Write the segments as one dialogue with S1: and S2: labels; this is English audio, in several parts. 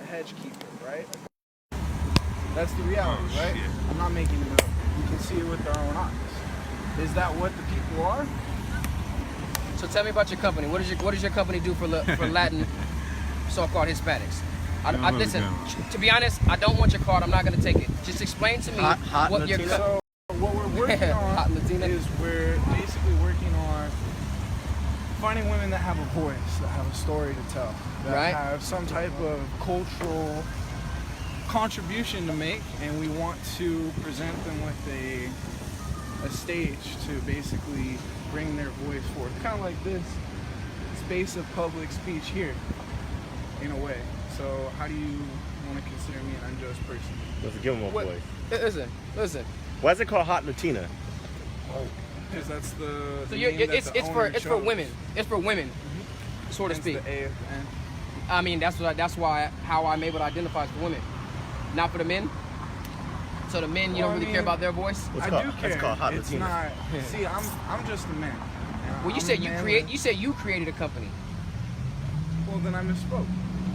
S1: hedge keeper, right? That's the reality, right?
S2: Shit.
S1: I'm not making it up. You can see it with our own eyes. Is that what the people are?
S3: So tell me about your company. What does your company do for Latin, so-called Hispanics? I listen. To be honest, I don't want your card. I'm not going to take it. Just explain to me what your.
S1: So what we're working on is we're basically working on finding women that have a voice, that have a story to tell, that have some type of cultural contribution to make, and we want to present them with a stage to basically bring their voice forth, kind of like this space of public speech here, in a way. So how do you want to consider me an unjust person?
S4: Let's give them a voice.
S3: Listen.
S4: Why is it called Hot Latina?
S1: Because that's the.
S3: So it's for women. It's for women, so to speak.
S1: The AFN.
S3: I mean, that's how I'm able to identify as for women, not for the men. So the men, you don't really care about their voice.
S1: I do care.
S4: It's called Hot
S1: It's
S4: Latina.
S1: not. See, I'm just a man.
S3: Well, you said you created a company.
S1: Well, then I misspoke.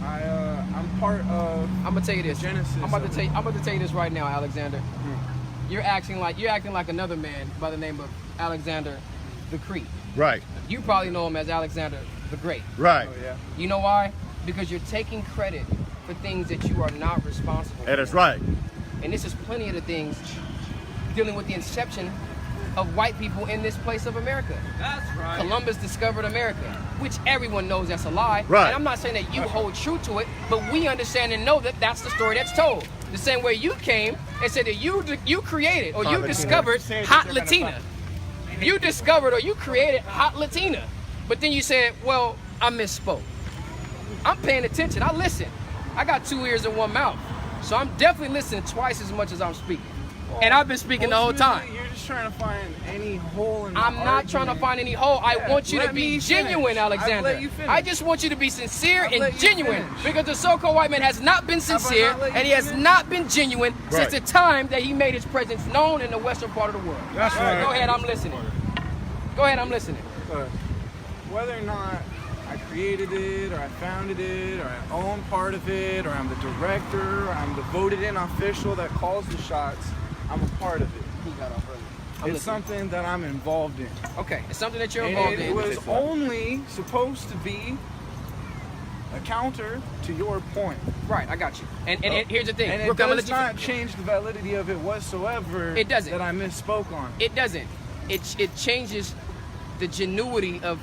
S1: I'm part of.
S3: I'm gonna tell you this.
S1: Genesis.
S3: I'm about to tell you this right now, Alexander. You're acting like another man by the name of Alexander the Great.
S4: Right.
S3: You probably know him as Alexander the Great.
S4: Right.
S1: Oh, yeah.
S3: You know why? Because you're taking credit for things that you are not responsible for.
S4: That is right.
S3: And this is plenty of the things dealing with the inception of white people in this place of America.
S1: That's right.
S3: Columbus discovered America, which everyone knows that's a lie.
S4: Right.
S3: And I'm not saying that you hold true to it, but we understand and know that that's the story that's told. The same way you came and said that you created or you discovered Hot Latina. You discovered or you created Hot Latina. But then you said, well, I misspoke. I'm paying attention. I listen. I got 2 ears and 1 mouth. So I'm definitely listening twice as much as I'm speaking. And I've been speaking the whole time.
S1: You're just trying to find any hole in the
S3: I'm not trying to find any hole. I want you to be genuine, Alexander.
S1: I'll let you finish.
S3: I just want you to be sincere
S1: I'll
S3: and
S1: let you
S3: genuine.
S1: finish.
S3: Because the so-called white man has not been sincere
S1: not let you
S3: and he has
S1: finish?
S3: not been genuine
S4: Right.
S3: since the time that he made his presence known in the western part of the world.
S1: That's
S3: All right,
S1: right.
S3: go ahead, I'm listening. Go ahead, I'm listening.
S1: Whether or not I created it, or I founded it, or I own part of it, or I'm the director, or I'm the voted-in official that calls the shots, I'm a part of it.
S3: He got off early.
S1: It's something that I'm involved in.
S3: Okay, it's something that you're
S1: And
S3: involved
S1: it
S3: in.
S1: was only supposed to be a counter to your point.
S3: Right, I got you. And here's the thing.
S1: And
S3: Brooke,
S1: it
S3: I'm gonna
S1: does
S3: let you
S1: not change the validity of it whatsoever.
S3: It doesn't.
S1: That I misspoke on.
S3: It doesn't. It changes the genuity of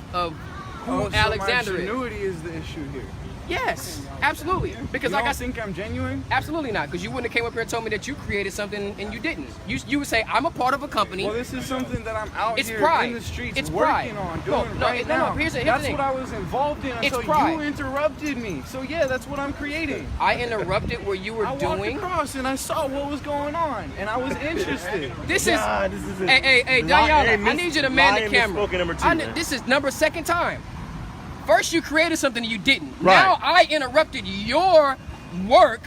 S3: who
S1: Oh, so
S3: Alexander
S1: my
S3: is.
S1: genuity is the issue here.
S3: Yes, absolutely. Because
S1: You
S3: like
S1: don't
S3: I
S1: think I'm genuine?
S3: absolutely not. Because you wouldn't have came up here and told me that you created something and you didn't. You would say I'm a part of a company.
S1: Well, this is something that I'm out
S3: It's
S1: here
S3: pride.
S1: in the streets
S3: It's pride.
S1: working on,
S3: No,
S1: doing
S3: no,
S1: right
S3: no,
S1: now.
S3: here's the
S1: That's
S3: thing.
S1: what I was involved in
S3: It's
S1: until
S3: pride.
S1: you interrupted me. So yeah, that's what I'm creating.
S3: I interrupted where you were
S1: I walked
S3: doing.
S1: across and I saw what was going on, and I was interested.
S3: This
S4: God,
S3: is.
S4: this is
S3: Hey, Daniela, I need you to man the camera.
S4: Number two, man.
S3: This is second time. First, you created something and you didn't.
S4: Right.
S3: Now I interrupted your work.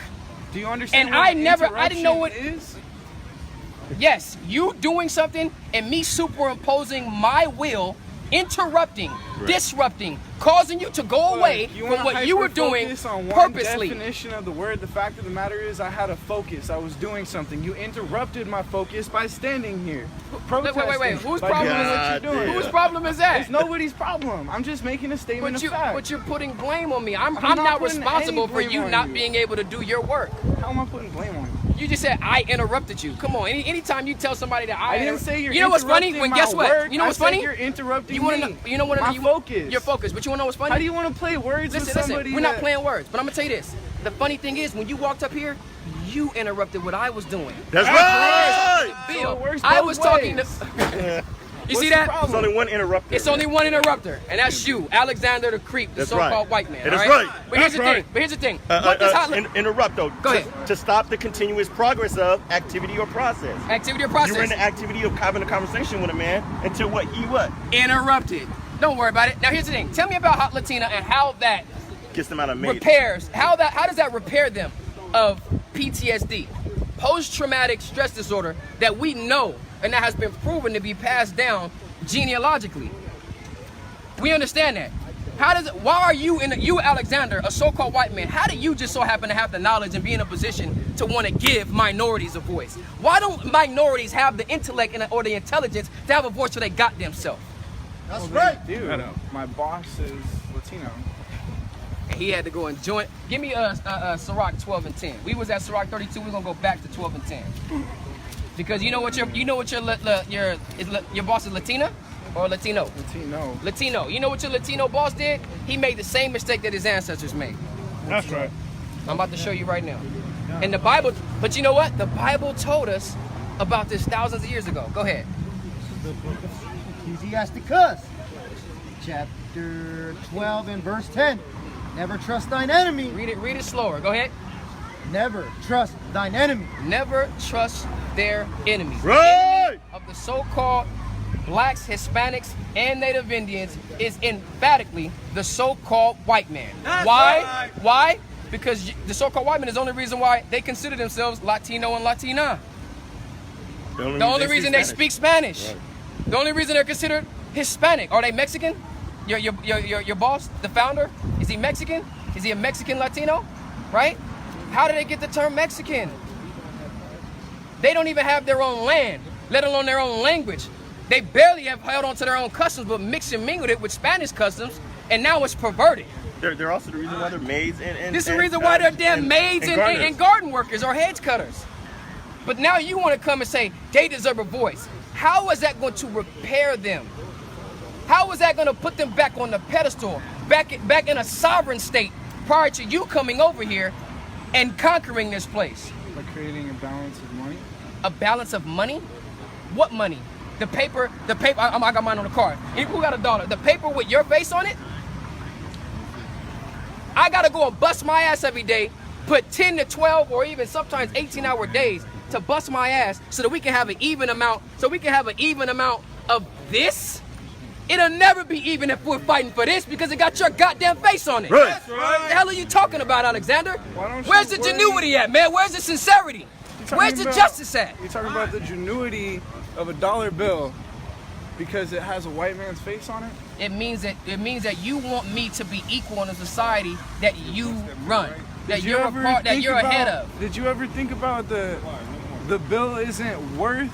S1: Do you understand?
S3: And
S1: what
S3: I didn't know what
S1: interruption is.
S3: Yes, you doing something and me superimposing my will, interrupting, disrupting, causing you to go away
S1: You
S3: from
S1: wanna
S3: what you were doing
S1: hyper-focus on one
S3: purposely.
S1: definition of the word. The fact of the matter is, I had a focus. I was doing something. You interrupted my focus by standing here, protesting.
S3: Wait. Whose
S1: by
S3: problem
S1: doing
S3: is
S1: what
S4: it?
S1: you're doing?
S3: Whose problem is that?
S1: It's nobody's problem. I'm just making a statement of fact.
S3: But you're putting blame on me. I'm
S1: not
S3: not
S1: putting
S3: responsible
S1: any
S3: for
S1: blame
S3: you
S1: on
S3: not
S1: you.
S3: being able to do your work.
S1: How am I putting blame on you?
S3: You just said I interrupted you. Come on. Anytime you tell somebody that
S1: I didn't say you're.
S3: You know what's funny?
S1: interrupting
S3: When
S1: my
S3: guess what?
S1: work.
S3: You know
S1: I
S3: what's
S1: said
S3: funny?
S1: You're interrupting
S3: You want
S1: me.
S3: to know? You know what?
S1: My focus.
S3: Your focus. But you want to know what's funny?
S1: How do you want to play words with somebody?
S3: Listen. We're not playing words. But I'm gonna tell you this. The funny thing is, when you walked up here, you interrupted what I was doing.
S4: That's right.
S3: Bill,
S1: So it works
S3: I
S1: both
S3: was talking
S1: ways.
S3: to. You
S1: What's
S3: see
S1: the
S3: that?
S1: problem?
S4: There's only one interrupter.
S3: It's only one interrupter, and that's you, Alexander the Creep, the
S4: That's
S3: so-called
S4: right.
S3: white man.
S4: That
S3: all
S4: is
S3: right?
S4: right.
S3: But here's
S4: That's
S3: the
S4: right.
S3: thing. But here's the thing. What does hot
S4: interrupt though.
S3: Go ahead.
S4: To stop the continuous progress of activity or process.
S3: activity or process?
S4: You're in the activity of having a conversation with a man until what he what
S3: Interrupted. Don't worry about it. Now here's the thing. Tell me about Hot Latina and how that
S4: gets them out of mate.
S3: repairs. How does that repair them of PTSD, post-traumatic stress disorder that we know and that has been proven to be passed down genealogically. We understand that. Why are you you Alexander, a so-called white man, how do you just so happen to have the knowledge and be in a position to want to give minorities a voice? Why don't minorities have the intellect or the intelligence to have a voice for their goddamn self?
S1: That's right. Dude, my boss is Latino.
S3: And he had to go and join. Give me Ciroc 12 and 10. We was at Ciroc 32. We're gonna go back to 12 and 10. Because you know what your boss is Latina or Latino? Latino. You know what your Latino boss did? He made the same mistake that his ancestors made.
S1: That's right.
S3: I'm about to show you right now. And the Bible, but you know what? The Bible told us about this thousands of years ago. Go ahead.
S2: The book of Ecclesiasticus, chapter 12 and verse 10. Never trust thine enemy.
S3: Read it slower. Go ahead.
S2: Never trust thine enemy.
S3: Never trust their enemies.
S4: Right.
S3: Enemy of the so-called blacks, Hispanics, and Native Indians is emphatically the so-called white man.
S4: That's
S3: Why?
S4: right.
S3: Why? Because the so-called white man is the only reason why they consider themselves Latino and Latina. The only reason they speak Spanish. Right. The only reason they're considered Hispanic. Are they Mexican? Your boss, the founder, is he Mexican? Is he a Mexican Latino? Right? How did they get the term Mexican? They don't even have their own land, let alone their own language. They barely have held on to their own customs, but mixed and mingled it with Spanish customs, and now it's perverted.
S4: They're also the reason why they're maids and
S3: this is the reason why they're damn maids and garden workers or hedge cutters. But now you want to come and say they deserve a voice. How is that going to repair them? How is that going to put them back on the pedestal, back in a sovereign state prior to you coming over here and conquering this place?
S1: By creating a balance of money.
S3: A balance of money? What money? The paper, I got mine on the card. Who got $1? The paper with your face on it? I gotta go and bust my ass every day, put 10 to 12 or even sometimes 18-hour days to bust my ass so that we can have an even amount, of this? It'll never be even if we're fighting for this because it got your goddamn face on it.
S4: Right.
S3: What the hell are you talking about, Alexander? Where's the genuity at, man? Where's the sincerity? Where's the justice at?
S1: You're talking about the genuity of a dollar bill because it has a white man's face on it?
S3: It means that you want me to be equal in a society that you run, that you're a part, that you're ahead of.
S1: Did you ever think about the bill isn't worth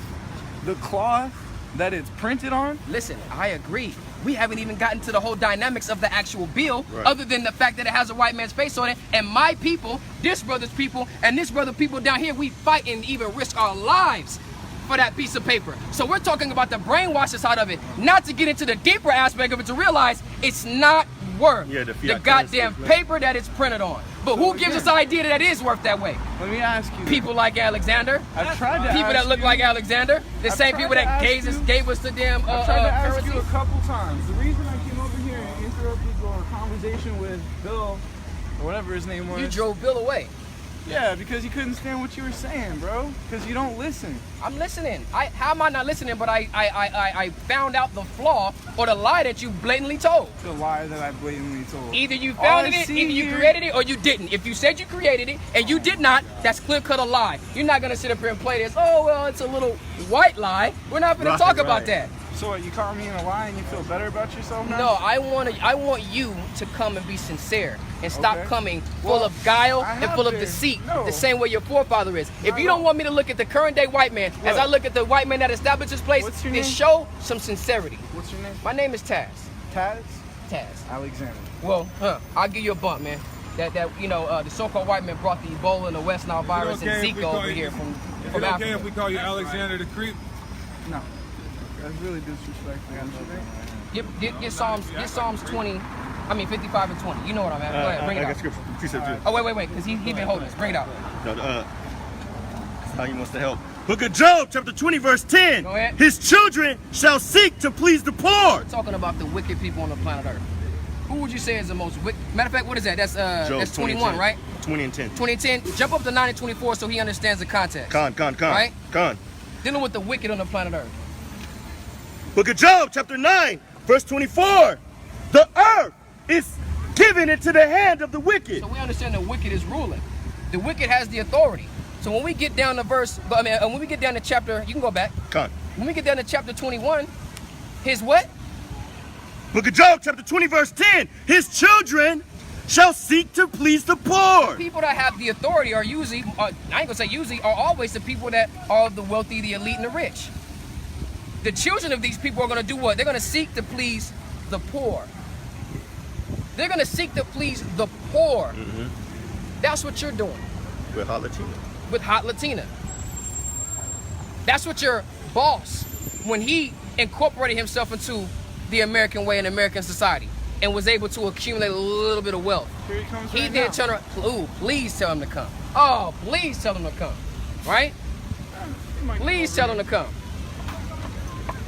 S1: the cloth that it's printed on?
S3: Listen, I agree. We haven't even gotten to the whole dynamics of the actual bill, other than the fact that it has a white man's face on it. And my people, this brother's people, and this brother people down here, we fight and even risk our lives for that piece of paper. So we're talking about the brainwash side of it, not to get into the deeper aspect of it, to realize it's not worth the goddamn paper that it's printed on. But who gives us the idea that it is worth that way?
S1: Let me ask you.
S3: People like Alexander.
S1: I've tried to
S3: people that look like Alexander. The same people that gave us the damn
S1: I tried to ask
S3: currency.
S1: you a couple times. The reason I came over here and interrupted your conversation with Bill, or whatever his name was.
S3: You drove Bill away.
S1: Yeah, because he couldn't stand what you were saying, bro. Because you don't listen.
S3: I'm listening. How am I not listening? But I found out the flaw or the lie that you blatantly told.
S1: The lie that I blatantly told.
S3: Either you found it, either you created it, or you didn't. If you said you created it and you did not, that's clear cut a lie. You're not gonna sit up here and play this. Oh well, it's a little white lie. We're not gonna talk about that.
S1: So what, you called me in a lie and you feel better about yourself now?
S3: No, I want you to come and be sincere and stop coming full of guile and full of deceit, the same way your forefather is. If you don't want me to look at the current day white man as I look at the white man that established this place, then show some sincerity.
S1: What's your name?
S3: My name is Taz.
S1: Taz?
S3: Taz.
S1: Alexander.
S3: Well, I'll give you a bump, man. That the so-called white man brought the Ebola and the West Nile virus and Zika over here from Africa.
S5: Okay if we call you Alexander the Creep?
S1: No. That's really disrespectful.
S3: Get Psalms 20, 55 and 20. You know what I'm at. Go ahead, bring it out.
S4: Scripture, precept too.
S3: Oh, wait, because he been holding us. Bring it out.
S4: No, how he wants to help. Book of Job, chapter 20, verse 10.
S3: Go ahead.
S4: His children shall seek to please the poor.
S3: We're talking about the wicked people on the planet Earth. Who would you say is the most wicked? Matter of fact, what is that? That's 21, right?
S4: 20 and 10.
S3: 20 and 10. Jump up to 9 and 24 so he understands the context.
S4: Con.
S3: Right?
S4: Con.
S3: Dealing with the wicked on the planet Earth.
S4: Book of Job, chapter 9, verse 24. The earth is given into the hand of the wicked.
S3: So we understand the wicked is ruling. The wicked has the authority. So when we get down to when we get down to chapter, you can go back.
S4: Con.
S3: When we get down to chapter 21, his what?
S4: Book of Job, chapter 20, verse 10. His children shall seek to please the poor.
S3: People that have the authority are usually, I ain't gonna say usually, are always the people that are the wealthy, the elite, and the rich. The children of these people are gonna do what? They're gonna seek to please the poor. They're gonna seek to please the poor. That's what you're doing.
S4: With Hot Latina.
S3: With Hot Latina. That's what your boss, when he incorporated himself into the American way and American society and was able to accumulate a little bit of wealth.
S1: Here he comes
S3: He
S1: right
S3: did
S1: now.
S3: turn around. Ooh, please tell him to come. Oh, please tell him to come. Right? Please tell him to come.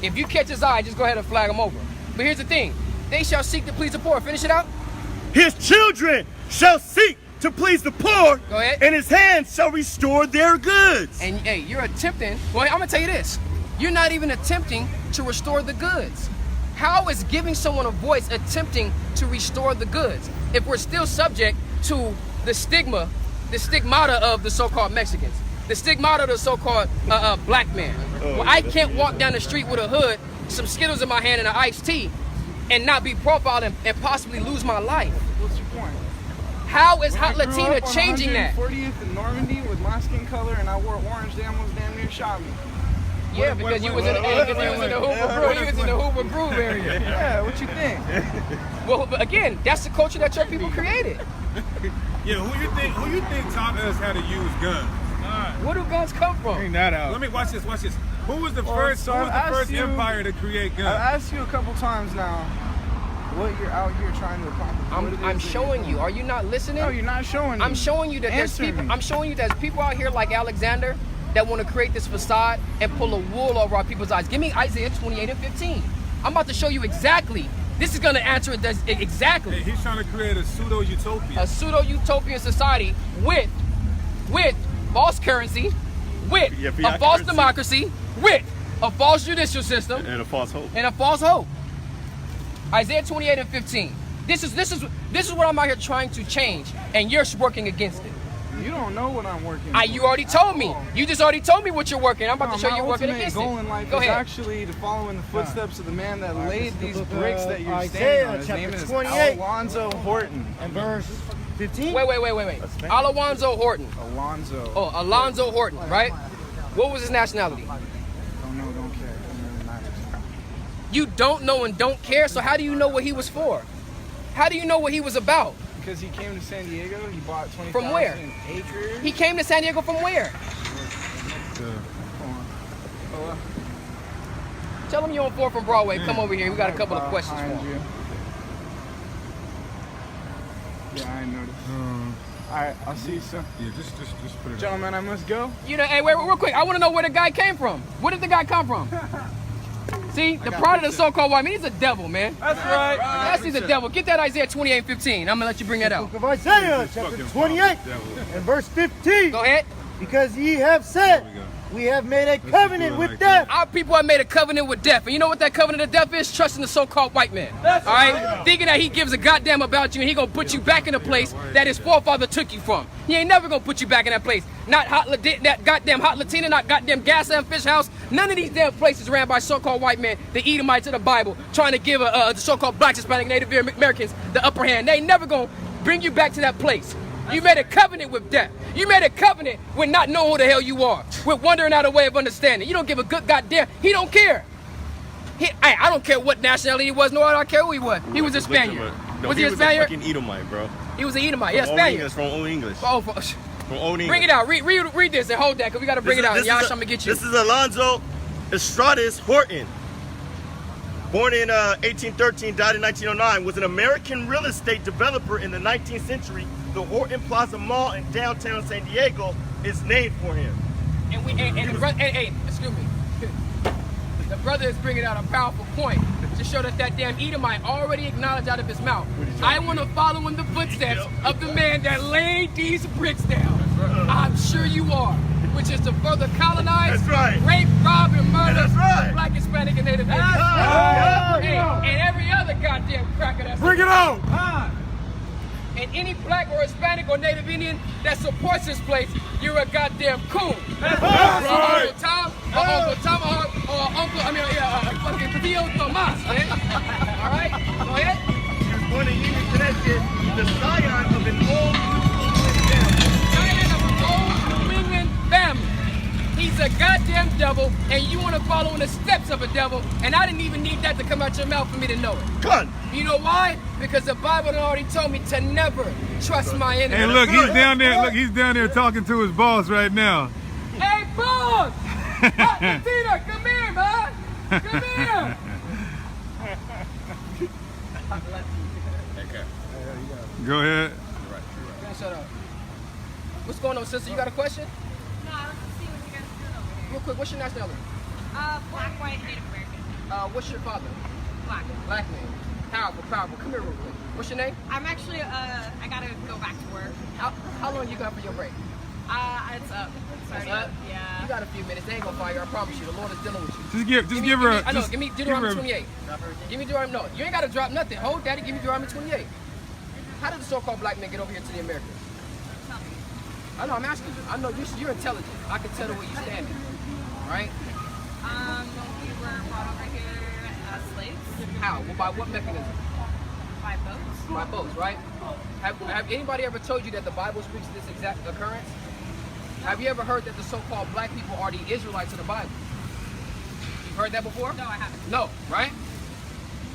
S3: If you catch his eye, just go ahead and flag him over. But here's the thing. They shall seek to please the poor. Finish it out.
S4: His children shall seek to please the poor.
S3: Go ahead.
S4: And his hands shall restore their goods.
S3: And hey, you're attempting, well, I'm gonna tell you this. You're not even attempting to restore the goods. How is giving someone a voice attempting to restore the goods if we're still subject to the stigmata of the so-called Mexicans, the stigmata of the so-called black man? Well, I can't walk down the street with a hood, some Skittles in my hand and an iced tea and not be profiled and possibly lose my life.
S1: What's your point?
S3: How is Hot
S1: When I grew
S3: Latina
S1: up on
S3: changing that?
S1: 140th in Normandy with my skin color and I wore orange, they almost damn near shot me.
S3: Yeah, because you was in the Hoover Groove. You was in the Hoover Groove area.
S1: Yeah, what you think?
S3: Well, but again, that's the culture that your people created.
S5: Yeah, who you think taught us how to use guns?
S3: Where do guns come from?
S5: Bring that out. Let me watch this. Who was the first empire to create guns?
S1: I've asked you a couple times now what you're out here trying to accomplish.
S3: I'm showing you. Are you not listening?
S1: No, you're not showing me.
S3: I'm showing you that there's people. I'm showing you that there's people out here like Alexander that want to create this facade and pull a wool over our people's eyes. Give me Isaiah 28 and 15. I'm about to show you exactly. This is going to answer it exactly.
S5: Hey, he's trying to create a pseudo-utopia.
S3: A pseudo-utopian society with false currency, with a false democracy, with a false judicial system,
S4: And a false hope.
S3: and a false hope. Isaiah 28 and 15. This is what I'm out here trying to change, and you're working against it.
S1: You don't know what I'm working for.
S3: You already told me. You just already told me what you're working. I'm about to show
S1: my
S3: you working
S1: ultimate
S3: against
S1: goal
S3: it.
S1: in life
S3: Go
S1: is
S3: ahead.
S1: actually to follow in the footsteps of the man that laid these
S2: book of
S1: bricks that you're
S2: Isaiah,
S1: standing on. His
S2: chapter
S1: name is
S2: 28.
S1: Alonzo Horton.
S2: And verse 15.
S3: Wait. Alonzo Horton.
S1: Alonzo.
S3: Oh, Alonzo Horton, right? What was his nationality?
S1: Don't know, don't care. Doesn't really matter.
S3: You don't know and don't care, so how do you know what he was for? How do you know what he was about?
S1: Because he came to San Diego, he bought 20,000
S3: From where?
S1: acres.
S3: He came to San Diego from where? Tell him you're on 4th from Broadway. Come over here. We got a couple of questions for him.
S1: Yeah, I noticed. All right, I'll see you soon.
S5: Yeah, just put it.
S1: Gentlemen, I must go.
S3: You know, hey, wait, real quick. I want to know where the guy came from. Where did the guy come from? See, the product of the so-called white man, he's a devil, man.
S1: That's right.
S3: That's he's a devil. Get that Isaiah 28:15. I'm gonna let you bring that out.
S2: Book of Isaiah, chapter 28, and verse 15.
S3: Go ahead.
S2: Because ye have said, we have made a covenant with death.
S3: Our people have made a covenant with death. And you know what that covenant of death is? Trusting the so-called white man. All right? Thinking that he gives a goddamn about you and he gonna put you back in a place that his forefather took you from. He ain't never gonna put you back in that place. Not that goddamn Hot Latina, not goddamn Gas and Fish House. None of these damn places ran by so-called white men, the Edomites of the Bible, trying to give the so-called Black, Hispanic, Native Americans the upper hand. They ain't never gonna bring you back to that place. You made a covenant with death. You made a covenant with not knowing who the hell you are, with wondering out a way of understanding. You don't give a good goddamn. He don't care. I don't care what nationality he was, nor do I care who he was. He was a Spaniard. Was he a Spaniard?
S4: He was a fucking Edomite, bro.
S3: He was an Edomite. Yeah,
S4: From
S3: Spaniard.
S4: From Old English.
S3: Oh,
S4: From Old English.
S3: bring it out. Read this and hold that, because we got to bring it out. And Yash, I'm going to get you.
S4: This is Alonzo Estradas Horton. Born in 1813, died in 1909, was an American real estate developer in the 19th century. The Horton Plaza Mall in downtown San Diego is named for him.
S3: Excuse me. The brother is bringing out a powerful point to show that damn Edomite already acknowledged out of his mouth. I want to follow in the footsteps of the man that laid these bricks down. I'm sure you are. Which is to further colonize, rape, rob, and murder Black, Hispanic, and Native Americans. And every other goddamn cracker that's...
S5: Bring it out!
S3: And any black or Hispanic or Native Indian that supports this place, you're a goddamn coon.
S5: That's right.
S3: Uncle Tom, Uncle Tomahawk, or fucking Theo Tomas, man. All right, go ahead.
S4: He was born in Union, Connecticut, the scion of an old
S3: New England family. He's a goddamn devil, and you want to follow in the steps of a devil, and I didn't even need that to come out your mouth for me to know it.
S4: gun.
S3: You know why? Because the Bible already told me to never trust my enemy.
S5: Hey, look, he's down there. Look, he's down there talking to his boss right now.
S3: Hey, boss! Tina, come here, man! Come here!
S5: Go ahead.
S3: Shut up. What's going on, sister? You got a question?
S6: No, I don't see what you guys are doing over here.
S3: Real quick, what's your nationality?
S6: Black, white, Native American.
S3: What's your father?
S6: Black.
S3: Black man. Powerful, powerful. Come here real quick. What's your name?
S6: I'm actually, I gotta go back to work.
S3: How long you got for your break?
S6: It's up. It's already
S3: Up?
S6: up. Yeah.
S3: You got a few minutes. They ain't gonna fire you. I promise you. The Lord is dealing with you.
S5: Just give her.
S3: I know.
S5: just
S3: Give me
S5: give
S3: Deuteronomy
S5: her-
S3: 28. Give me Deuteronomy. No, you ain't gotta drop nothing. Hold, Daddy. Give me Deuteronomy 28. How did the so-called black man get over here to the Americas?
S6: Tell me.
S3: I know. I'm asking you. I know you're intelligent. I can tell the way you stand. Right?
S6: We were brought over here as slaves
S3: How? Well, by what mechanism?
S6: by boats.
S3: By boats, right? Have anybody ever told you that the Bible speaks to this exact occurrence? Have you ever heard that the so-called black people are the Israelites of the Bible? You've heard that before?
S6: No, I haven't.
S3: No, right?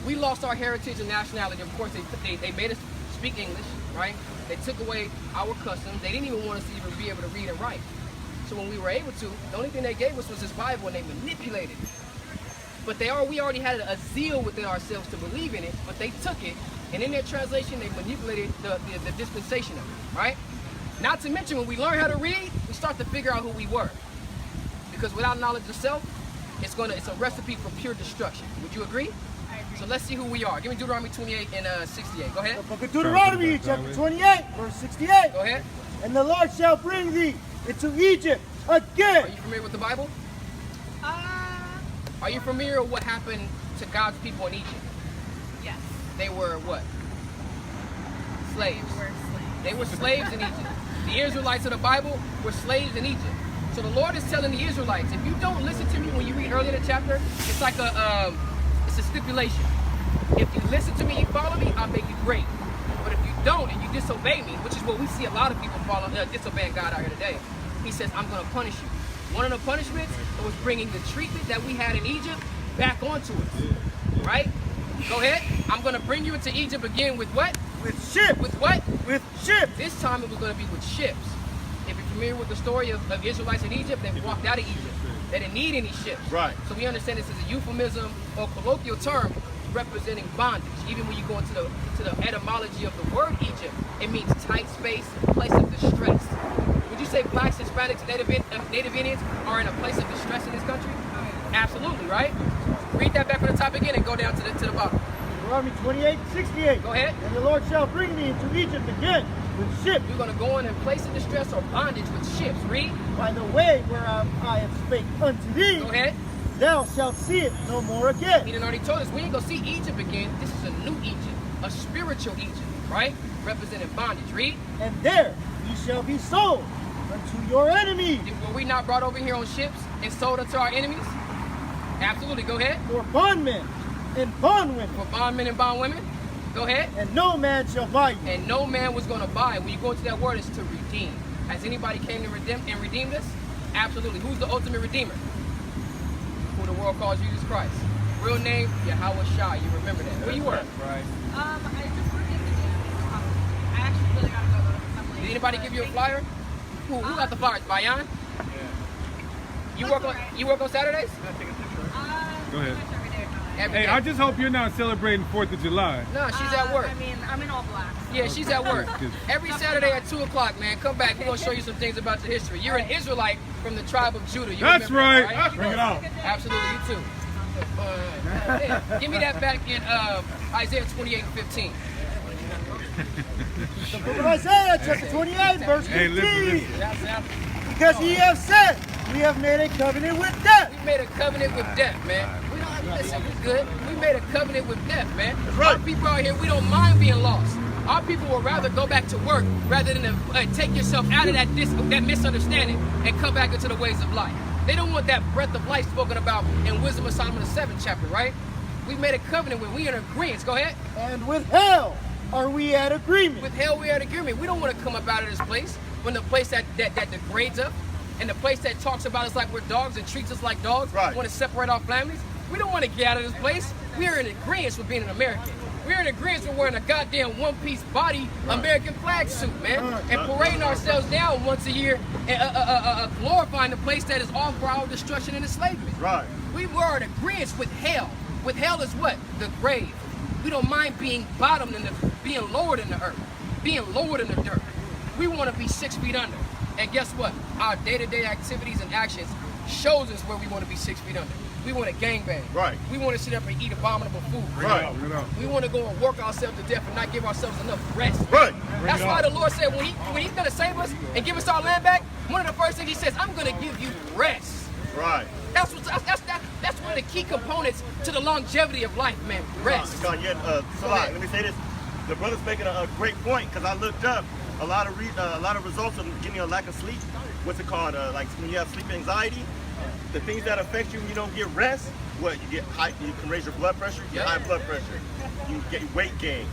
S3: We lost our heritage and nationality. Of course, they made us speak English, right? They took away our customs. They didn't even want us to even be able to read and write. So when we were able to, the only thing they gave us was this Bible, and they manipulated it. But we already had a zeal within ourselves to believe in it, but they took it, and in their translation, they manipulated the dispensation of it, right? Not to mention, when we learn how to read, we start to figure out who we were. Because without knowledge of self, it's a recipe for pure destruction. Would you agree?
S6: I agree.
S3: So let's see who we are. Give me Deuteronomy 28 and 68. Go ahead.
S2: The book of Deuteronomy, chapter 28, verse 68.
S3: Go ahead.
S2: And the Lord shall bring thee into Egypt
S3: Are
S2: again.
S3: you familiar with the Bible?
S6: Uh,
S3: Are you familiar with what happened to God's people in Egypt?
S6: yes.
S3: They were what? Slaves.
S6: We were slaves.
S3: They were slaves in Egypt. The Israelites of the Bible were slaves in Egypt. So the Lord is telling the Israelites, if you don't listen to me when you read earlier in the chapter, it's like it's a stipulation. If you listen to me, you follow me, I'll make you great. But if you don't and you disobey me, which is what we see a lot of people disobeying God out here today, he says, I'm going to punish you. One of the punishments was bringing the treatment that we had in Egypt back onto us. Right? Go ahead. I'm going to bring you into Egypt again with what?
S2: With ships.
S3: With what?
S2: With ships.
S3: This time it was going to be with ships. If you're familiar with the story of Israelites in Egypt, they walked out of Egypt. They didn't need any ships.
S4: Right.
S3: So we understand this as a euphemism or colloquial term representing bondage. Even when you go into the etymology of the word Egypt, it means tight space, place of distress. Would you say blacks, Hispanics, Native Indians are in a place of distress in this country? Absolutely, right? Read that back from the top again and go down to the bottom.
S2: Deuteronomy 28, 68.
S3: Go ahead.
S2: And the Lord shall bring thee into Egypt again with ships,
S3: You're going to go in a place of distress or bondage with ships. Read.
S2: by the way whereof I have spake unto thee.
S3: Go ahead.
S2: Thou shalt see it no more again.
S3: He done already told us we ain't gonna see Egypt again. This is a new Egypt, a spiritual Egypt, right? Representing bondage. Read.
S2: And there ye shall be sold unto your enemies
S3: Were we not brought over here on ships and sold unto our enemies? Absolutely. Go ahead.
S2: for bondmen and bondwomen,
S3: For bondmen and bondwomen. Go ahead.
S2: and no man shall buy you.
S3: And no man was gonna buy. When you go into that word, it's to redeem. Has anybody came to redeemed us? Absolutely. Who's the ultimate redeemer? Who the world calls Jesus Christ. Real name, Yahweh Shai. You remember that. Where you work?
S5: Right.
S6: I just work in the gym. I actually really gotta go though. I'm late.
S3: Did anybody give you a flyer? Who got the flyers? Bayan? You work on Saturdays?
S5: Go ahead.
S6: Pretty much every day of my life.
S3: Every
S5: Hey,
S3: day.
S5: I just hope you're not celebrating 4th of July.
S3: No, she's at work.
S6: I mean, I'm in all black.
S3: Yeah, she's at work.
S5: Good.
S3: Every Saturday at 2 o'clock, man. Come back. We're going to show you some things about your history. You're an Israelite from the tribe of Judah. You
S5: That's
S3: remember
S5: right.
S3: that,
S5: Bring it on.
S3: Absolutely, you too. Give me that back in Isaiah 28:15.
S2: The book of Isaiah, chapter 28, verse 15.
S5: Hey, listen.
S2: Because ye have said, we have made a covenant with death.
S3: We made a covenant with death, man. We don't listen, we good. We made a covenant with death, man.
S4: right.
S3: Our people out here, we don't mind being lost. Our people would rather go back to work rather than take yourself out of that misunderstanding and come back into the ways of life. They don't want that breath of life spoken about in Wisdom of Solomon, the 7th chapter, right? We made a covenant with, we in agreement. Go ahead.
S2: And with hell are we at agreement.
S3: With hell we are at agreement. We don't want to come up out of this place when the place that degrades us and the place that talks about us like we're dogs and treats us like dogs, want to separate our families. We don't want to get out of this place. We are in agreement with being an American. We're in agreement with wearing a goddamn one-piece body American flag suit, man, and parading ourselves down once a year and glorifying the place that is all for our destruction and enslavement.
S4: Right.
S3: We were in agreement with hell. With hell is what? The grave. We don't mind being bottomed in being lowered in the earth, being lowered in the dirt. We want to be 6 feet under. And guess what? Our day-to-day activities and actions shows us where we want to be 6 feet under. We want to gangbang.
S4: Right.
S3: We want to sit up and eat abominable food.
S4: Right.
S3: We want to go and work ourselves to death and not give ourselves enough rest.
S4: Right.
S3: That's why the Lord said when He's going to save us and give us our land back, one of the first things He says, I'm going to give you rest.
S4: Right.
S3: That's one of the key components to the longevity of life, man. Rest.
S4: Let me say this. The brother's making a great point because I looked up a lot of results of getting a lack of sleep. What's it called? Like when you have sleep anxiety, the things that affect you when you don't get rest. What you get high, you can raise your blood pressure. You get high blood pressure. You get weight gain.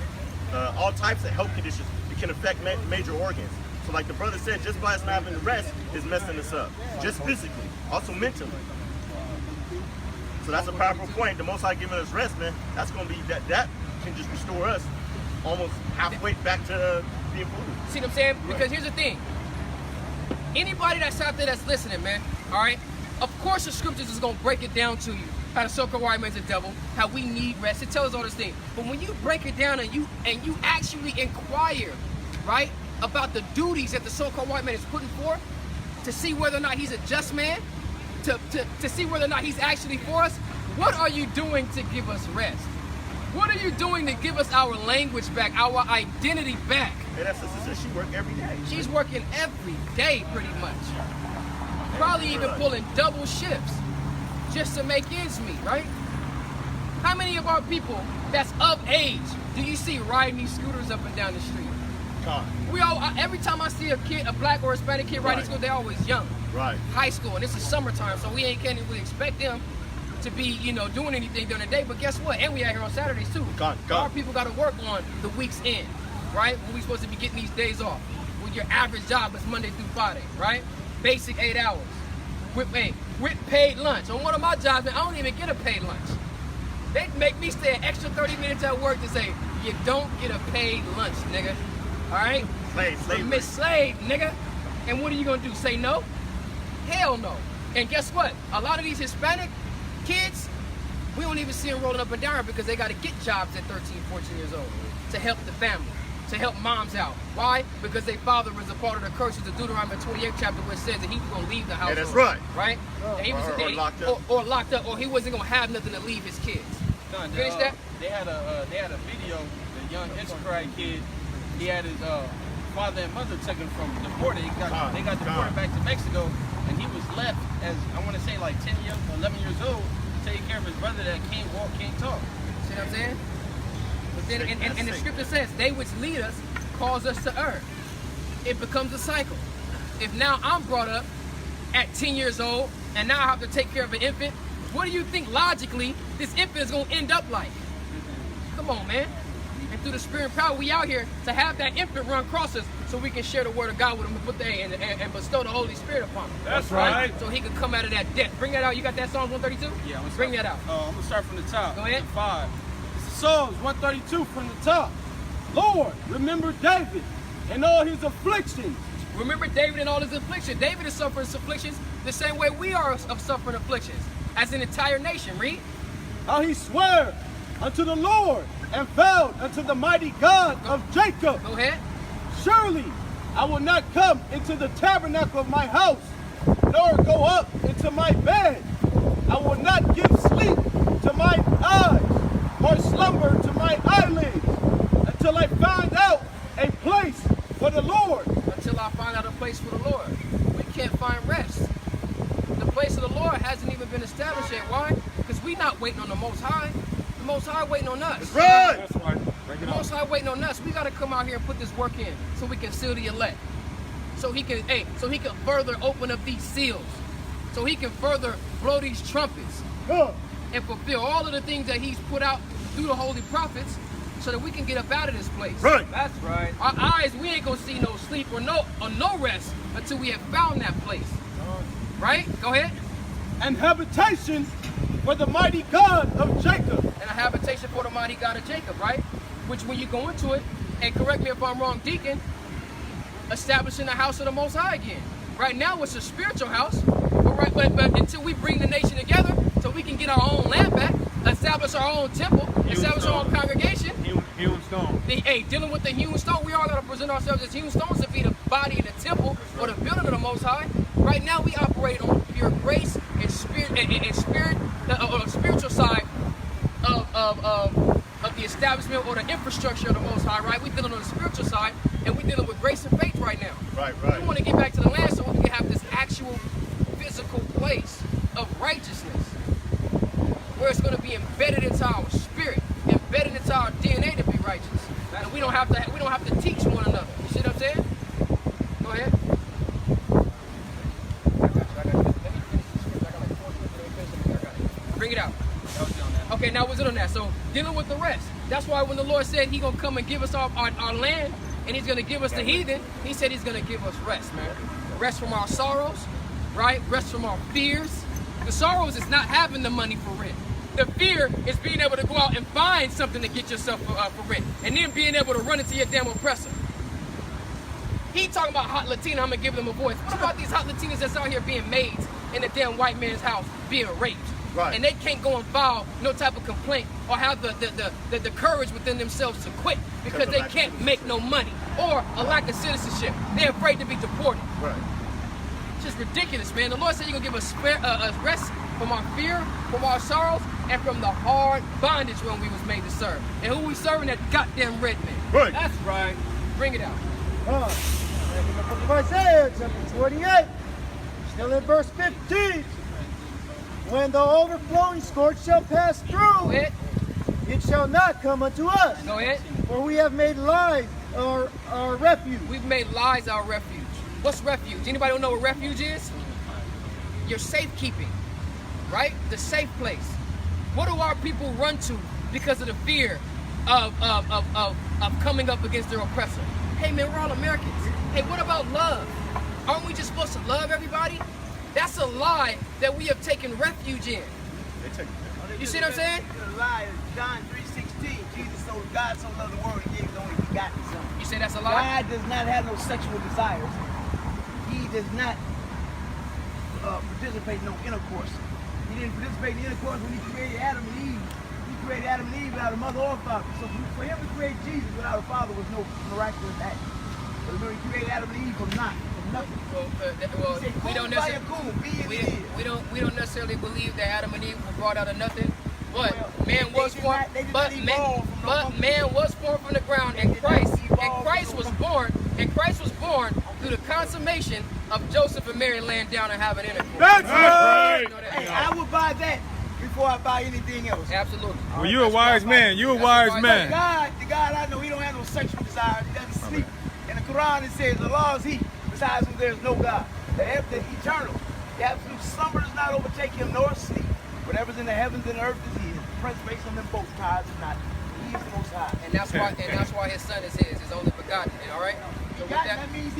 S4: All types of health conditions. It can affect major organs. So like the brother said, just by us not having rest is messing us up. Just physically, also mentally. So that's a powerful point. The Most High giving us rest, man. That's gonna be that can just restore us almost halfway back to being food.
S3: See what I'm saying? Because here's the thing. Anybody that's out there that's listening, man, all right? Of course the scriptures is gonna break it down to you. How the so-called white man's a devil, how we need rest. It tells us all this thing. But when you break it down and you actually inquire, right, about the duties that the so-called white man is putting forth, to see whether or not he's a just man, to see whether or not he's actually for us, what are you doing to give us rest? What are you doing to give us our language back, our identity back?
S4: And that's sister, she works every day.
S3: She's working every day, pretty much. Probably even pulling double shifts just to make ends meet, right? How many of our people that's of age do you see riding these scooters up and down the street? We all, every time I see a kid, a black or Hispanic kid riding school, they're always young.
S4: Right.
S3: High school, and this is summertime, so we can't really expect them to be, doing anything during the day. But guess what? And we out here on Saturdays too. Our people got to work on the week's end, right? When we supposed to be getting these days off. When your average job is Monday through Friday, right? Basic 8 hours. With paid lunch. On one of my jobs, man, I don't even get a paid lunch. They make me stay an extra 30 minutes at work to say, you don't get a paid lunch, nigga. All right? Slave, nigga. And what are you gonna do? Say no? Hell no. And guess what? A lot of these Hispanic kids, we don't even see them rolling up and down because they got to get jobs at 13, 14 years old to help the family, to help moms out. Why? Because their father was a part of the curses of Deuteronomy 28 chapter where it says that he was going to leave the house.
S4: Yeah, that's right.
S3: Right? He was, or locked up, or he wasn't going to have nothing to leave his kids. Finish that?
S7: They had a video, the young Sicarii kid, he had his father and mother taken from deported. They got deported back to Mexico, and he was left as, I want to say, like 10 years, 11 years old, taking care of his brother that can't walk, can't talk.
S3: See what I'm saying? But then, and the scripture says, they which lead us cause us to err. It becomes a cycle. If now I'm brought up at 10 years old, and now I have to take care of an infant, what do you think logically this infant is going to end up like? Come on, man. And through the spirit and power, we out here to have that infant run across us so we can share the word of God with him and bestow the Holy Spirit upon him.
S5: That's right.
S3: So he can come out of that death. Bring that out. You got that Psalms 132?
S7: Yeah,
S3: bring that out.
S7: I'm going to start from the top.
S3: Go ahead.
S7: 5. It's Psalms 132 from the top. Lord, remember David and all his afflictions.
S3: Remember David and all his afflictions. David is suffering afflictions the same way we are of suffering afflictions as an entire nation. Read.
S2: How he swore unto the Lord and vowed unto the mighty God of Jacob.
S3: Go ahead.
S2: Surely I will not come into the tabernacle of my house, nor go up into my bed. I will not give sleep to my eyes, or slumber to my eyelids, until I find out a place for the Lord.
S3: Until I find out a place for the Lord. We can't find rest. The place of the Lord hasn't even been established yet. Why? Because we're not waiting on the Most High. The Most High waiting on us.
S4: That's right.
S5: That's right.
S3: The Most High waiting on us. We got to come out here and put this work in so we can seal the elect. So he can, so he can further open up these seals. So he can further blow these trumpets and fulfill all of the things that he's put out through the holy prophets so that we can get up out of this place.
S4: Right.
S3: That's right. Our eyes, we ain't going to see no sleep or no rest until we have found that place. Right? Go ahead.
S2: And habitation for the mighty God of Jacob.
S3: And a habitation for the mighty God of Jacob, right? Which when you go into it, and correct me if I'm wrong, Deacon, establishing the house of the Most High again. Right now it's a spiritual house, but until we bring the nation together so we can get our own land back, establish our own temple, establish our own congregation.
S5: Hewn stone.
S3: Dealing with the hewn stone, we all got to present ourselves as hewn stones to be the body in the temple or the building of the Most High. Right now we operate on pure grace and spirit, or the spiritual side of the establishment or the infrastructure of the Most High, right? We're dealing on the spiritual side, and we're dealing with grace and faith right now.
S4: Right.
S3: We want to get back to the land so we can have this actual physical place of righteousness, where it's going to be embedded into our spirit, embedded into our DNA to be righteous, and we don't have to teach one another. You see what I'm saying? Go ahead. Bring it out. Okay, now what's it on that? So dealing with the rest. That's why when the Lord said He's gonna come and give us our land, and He's gonna give us the heathen, He said He's gonna give us rest, man. Rest from our sorrows, right? Rest from our fears. The sorrows is not having the money for rent. The fear is being able to go out and find something to get yourself for rent, and then being able to run into your damn oppressor. He talking about hot Latina, I'm gonna give them a voice. What about these hot Latinas that's out here being maids in the damn white man's house, being raped?
S4: Right.
S3: And they can't go and file no type of complaint or have the courage within themselves to quit because they can't make no money or a lack of citizenship. They're afraid to be deported.
S4: Right.
S3: It's just ridiculous, man. The Lord said He's gonna give us a rest from our fear, from our sorrows, and from the hard bondage when we was made to serve. And who we serving? That goddamn red man.
S4: Right.
S3: That's right. Bring it out.
S8: In the book of Isaiah, chapter 28, still in verse 15. When the overflowing scourge shall pass through, it shall not come unto us.
S3: Go ahead.
S8: For we have made lies our refuge.
S3: We've made lies our refuge. What's refuge? Anybody know what refuge is? Your safekeeping, right? The safe place. What do our people run to because of the fear of coming up against their oppressor? Hey man, we're all Americans. Hey, what about love? Aren't we just supposed to love everybody? That's a lie that we have taken refuge in. You see what I'm saying?
S9: The lie is John 3:16. God so loved the world, He gave His only begotten Son.
S3: You say that's a lie?
S9: God does not have no sexual desires. He does not participate in no intercourse. He didn't participate in intercourse when He created Adam and Eve. He created Adam and Eve without a mother or a father. So for Him to create Jesus without a father was no miraculous act. But remember, He created Adam and Eve from nothing.
S3: Well, we don't necessarily believe that Adam and Eve were brought out of nothing, but man was formed. Man was formed from the ground, and Christ was born through the consummation of Joseph and Mary laying down and having intercourse.
S5: That's right.
S9: Hey, I would buy that before I buy anything else.
S3: Absolutely.
S5: Well, you're a wise man. You're a wise man.
S9: The God I know, He don't have no sexual desires. He doesn't sleep. In the Quran, it says, the law is He. Besides whom there is no God. The eternal. The absolute slumber does not overtake Him, nor sleep. Whatever's in the heavens and the earth is His. Preservation of them both tides and not. He is the Most High.
S3: And that's why His Son is His only begotten. All right. So
S9: begotten, that means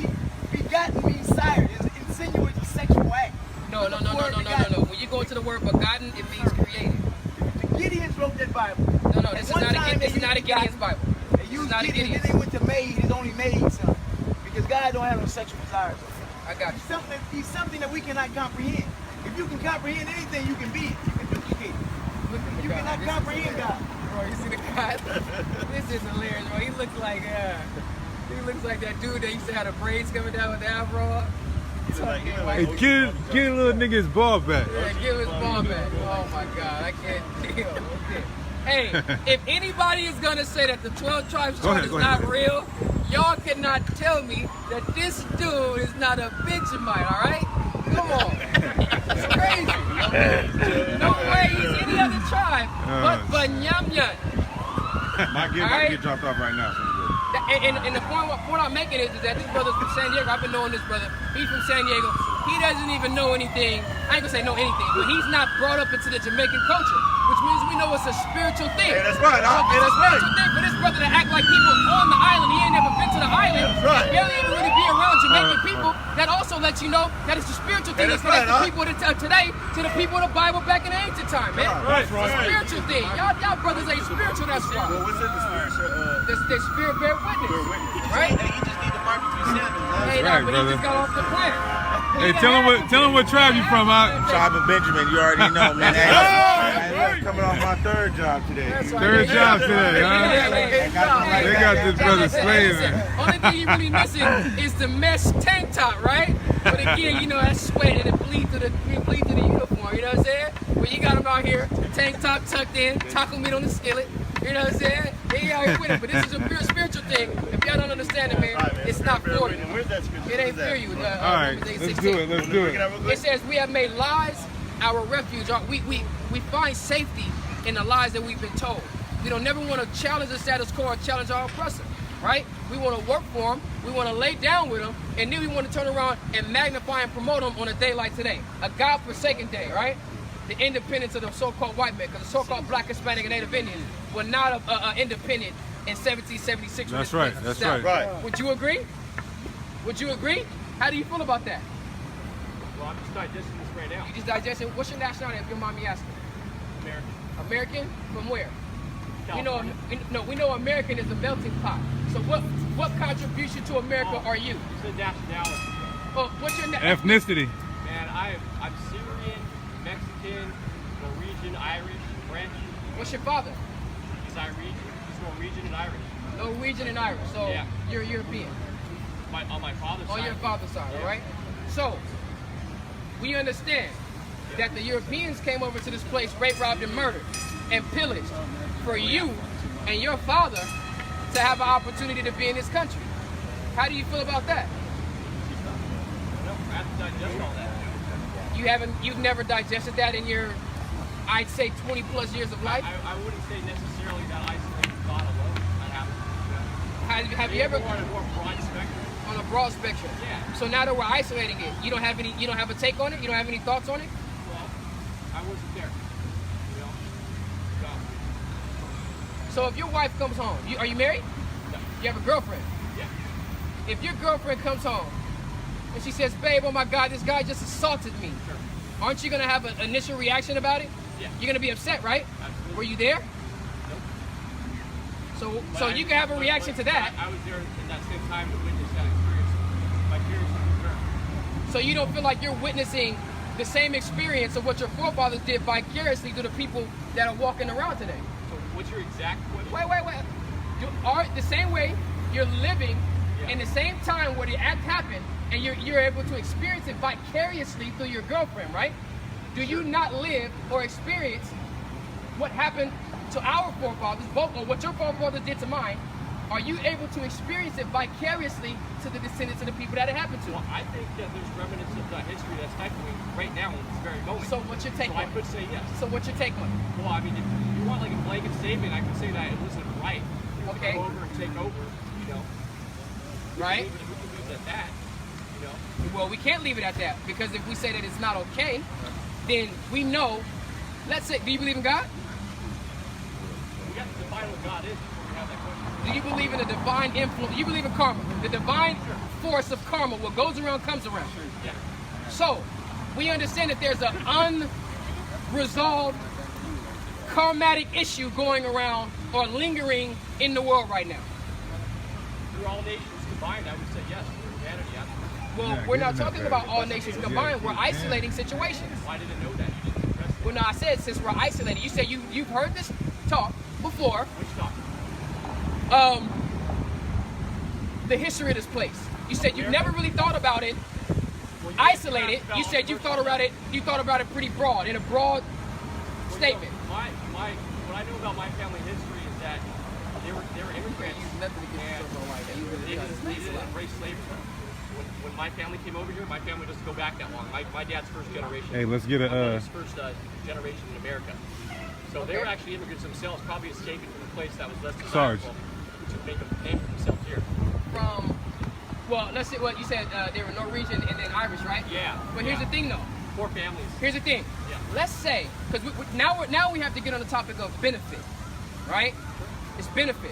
S9: begotten means sired. It insinuates a sexual act.
S3: No. When you go into the word begotten, it means created.
S9: The Gideons wrote that Bible.
S3: No. This is not a Gideon's Bible.
S9: They used Gideon, then they went to maid, His only maid son. Because God don't have no sexual desires.
S3: I got you.
S9: He's something that we cannot comprehend. If you can comprehend anything, you can be it. You can duplicate it. You cannot comprehend God.
S3: Bro, you see the guy? This is hilarious, bro. He looks like that dude that used to have the braids coming down with the afro.
S5: Hey, give a little nigga his ball back.
S3: Yeah, give his ball back. Oh my God, I can't deal with it. Hey, if anybody is gonna say that the 12 tribes chart is not real, y'all cannot tell me that this dude is not a Benjamite, all right? Come on. It's crazy. No way he's any other tribe but Nyamyan.
S5: My gear about to get dropped off right now. So I'm good.
S3: And the point I'm making is that this brother's from San Diego. I've been knowing this brother. He's from San Diego. He doesn't even know anything. I ain't gonna say know anything, but he's not brought up into the Jamaican culture, which means we know it's a spiritual thing.
S4: Hey, that's right.
S3: So it's a spiritual thing for this brother to act like people on the island. He ain't never been to the island.
S4: That's right.
S3: Barely even really be around Jamaican people. That also lets you know that it's a spiritual thing.
S4: Hey,
S3: It's connects the people of today to the people of the Bible back in the ancient time, man.
S5: Right,
S3: It's a spiritual thing. Y'all brothers ain't spiritual. That's why.
S4: Well, what's it, the spiritual?
S3: The spirit bear witness. Right?
S9: Hey, you just need the barbecue salmon.
S3: Hey,
S5: right,
S3: but
S5: brother.
S3: he just got off the planet.
S5: Hey, tell him what tribe you from, huh?
S10: Tribe of Benjamin, you already know, man. Hey, coming off my third job today.
S5: Third job today, huh? They got this brother slaving.
S3: Only thing you really missing is the mesh tank top, right? But again, you know, that's sweat and it bleeds to the uniform, you know what I'm saying? But you got him out here, tank top tucked in, taco meat on the skillet, you know what I'm saying? He out here with it, but this is a pure spiritual thing. If y'all don't understand it, man, it's not for you.
S4: Where's that scripture?
S3: It ain't for you.
S5: All right, let's do it. Let's do it.
S3: It says we have made lies our refuge. We find safety in the lies that we've been told. We don't never want to challenge the status quo or challenge our oppressor, right? We want to work for them. We want to lay down with them, and then we want to turn around and magnify and promote them on a day like today, a God-forsaken day, right? The independence of the so-called white man, because the so-called Black, Hispanic, and Native Indians were not independent in 1776.
S5: That's right. That's right.
S4: Right.
S3: Would you agree? Would you agree? How do you feel about that?
S7: Well, I'm just digesting this right now.
S3: You just digesting. What's your nationality, if you don't mind me asking?
S7: American.
S3: American? From where?
S7: California.
S3: We know American is a melting pot. So what contribution to America are you?
S7: It's a nationality.
S3: Oh, what's your
S5: Ethnicity.
S7: Man, I'm Syrian, Mexican, Norwegian, Irish, French.
S3: What's your father?
S7: He's Irish. He's Norwegian and Irish.
S3: Norwegian and Irish. So
S7: Yeah.
S3: you're European.
S7: On my father's side.
S3: On your father's side,
S7: Yeah.
S3: all right? So we understand that the Europeans came over to this place, raped, robbed, and murdered, and pillaged for you and your father to have an opportunity to be in this country. How do you feel about that?
S7: No, I have to digest all that.
S3: You've never digested that in your, I'd say, 20 plus years of life?
S7: I wouldn't say necessarily that isolated thought alone. I haven't.
S3: Have you ever
S7: on a more broad spectrum?
S3: On a broad spectrum?
S7: Yeah.
S3: So now that we're isolating it, you don't have a take on it? You don't have any thoughts on it?
S7: Well, I wasn't there. You know?
S3: So if your wife comes home, are you married?
S7: No.
S3: You have a girlfriend?
S7: Yeah.
S3: If your girlfriend comes home and she says, babe, oh my God, this guy just assaulted me.
S7: Sure.
S3: Aren't you gonna have an initial reaction about it?
S7: Yeah.
S3: You're gonna be upset, right?
S7: Absolutely.
S3: Were you there?
S7: Nope.
S3: So you can have a reaction to that.
S7: I was there at that same time to witness that experience. My parents were there.
S3: So you don't feel like you're witnessing the same experience of what your forefathers did vicariously to the people that are walking around today.
S7: So what's your exact question?
S3: Wait. Are the same way you're living in the same time where the act happened, and you're able to experience it vicariously through your girlfriend, right? Do you not live or experience what happened to our forefathers, both, or what your forefathers did to mine? Are you able to experience it vicariously to the descendants of the people that it happened to?
S7: Well, I think that there's remnants of that history that's happening right now in this very moment.
S3: So what's your take
S7: So
S3: on
S7: I
S3: it?
S7: could say yes.
S3: So what's your take on it?
S7: Well, I mean, if you want like a blanket statement, I could say that it wasn't right.
S3: Okay.
S7: Go over and take over, you know.
S3: Right?
S7: We can leave it at that, you know.
S3: Well, we can't leave it at that, because if we say that it's not okay, then we know, let's say, do you believe in God?
S7: We got to define what God is before we have that question.
S3: Do you believe in the divine influence? Do you believe in karma? The divine force of karma, what goes around comes around.
S7: Yeah.
S3: So, we understand that there's an unresolved karmatic issue going around or lingering in the world right now.
S7: Through all nations combined, I would say yes. For humanity, absolutely.
S3: Well, we're not talking about all nations combined. We're isolating situations.
S7: Why didn't know that? You didn't address it.
S3: Well, no, I said since we're isolated. You said you've heard this talk before.
S7: Which talk?
S3: The history of this place. You said you've never really thought about it isolated. You said you thought about it. You thought about it pretty broad, in a broad statement.
S7: What I know about my family history is that they were immigrants. They didn't embrace slavery. When my family came over here, my family doesn't go back that long. My dad's first generation.
S5: Hey, let's get a
S7: my mother's first generation in America.
S11: So they were actually immigrants themselves, probably escaping from a place that was less
S5: Sarge.
S11: desirable to make a name for themselves here.
S3: From, well, let's see what you said. They were Norwegian and then Irish, right?
S11: Yeah.
S3: But here's the thing, though.
S11: 4 families.
S3: Here's the thing.
S11: Yeah.
S3: Let's say, because now we have to get on the topic of benefit, right? It's benefit.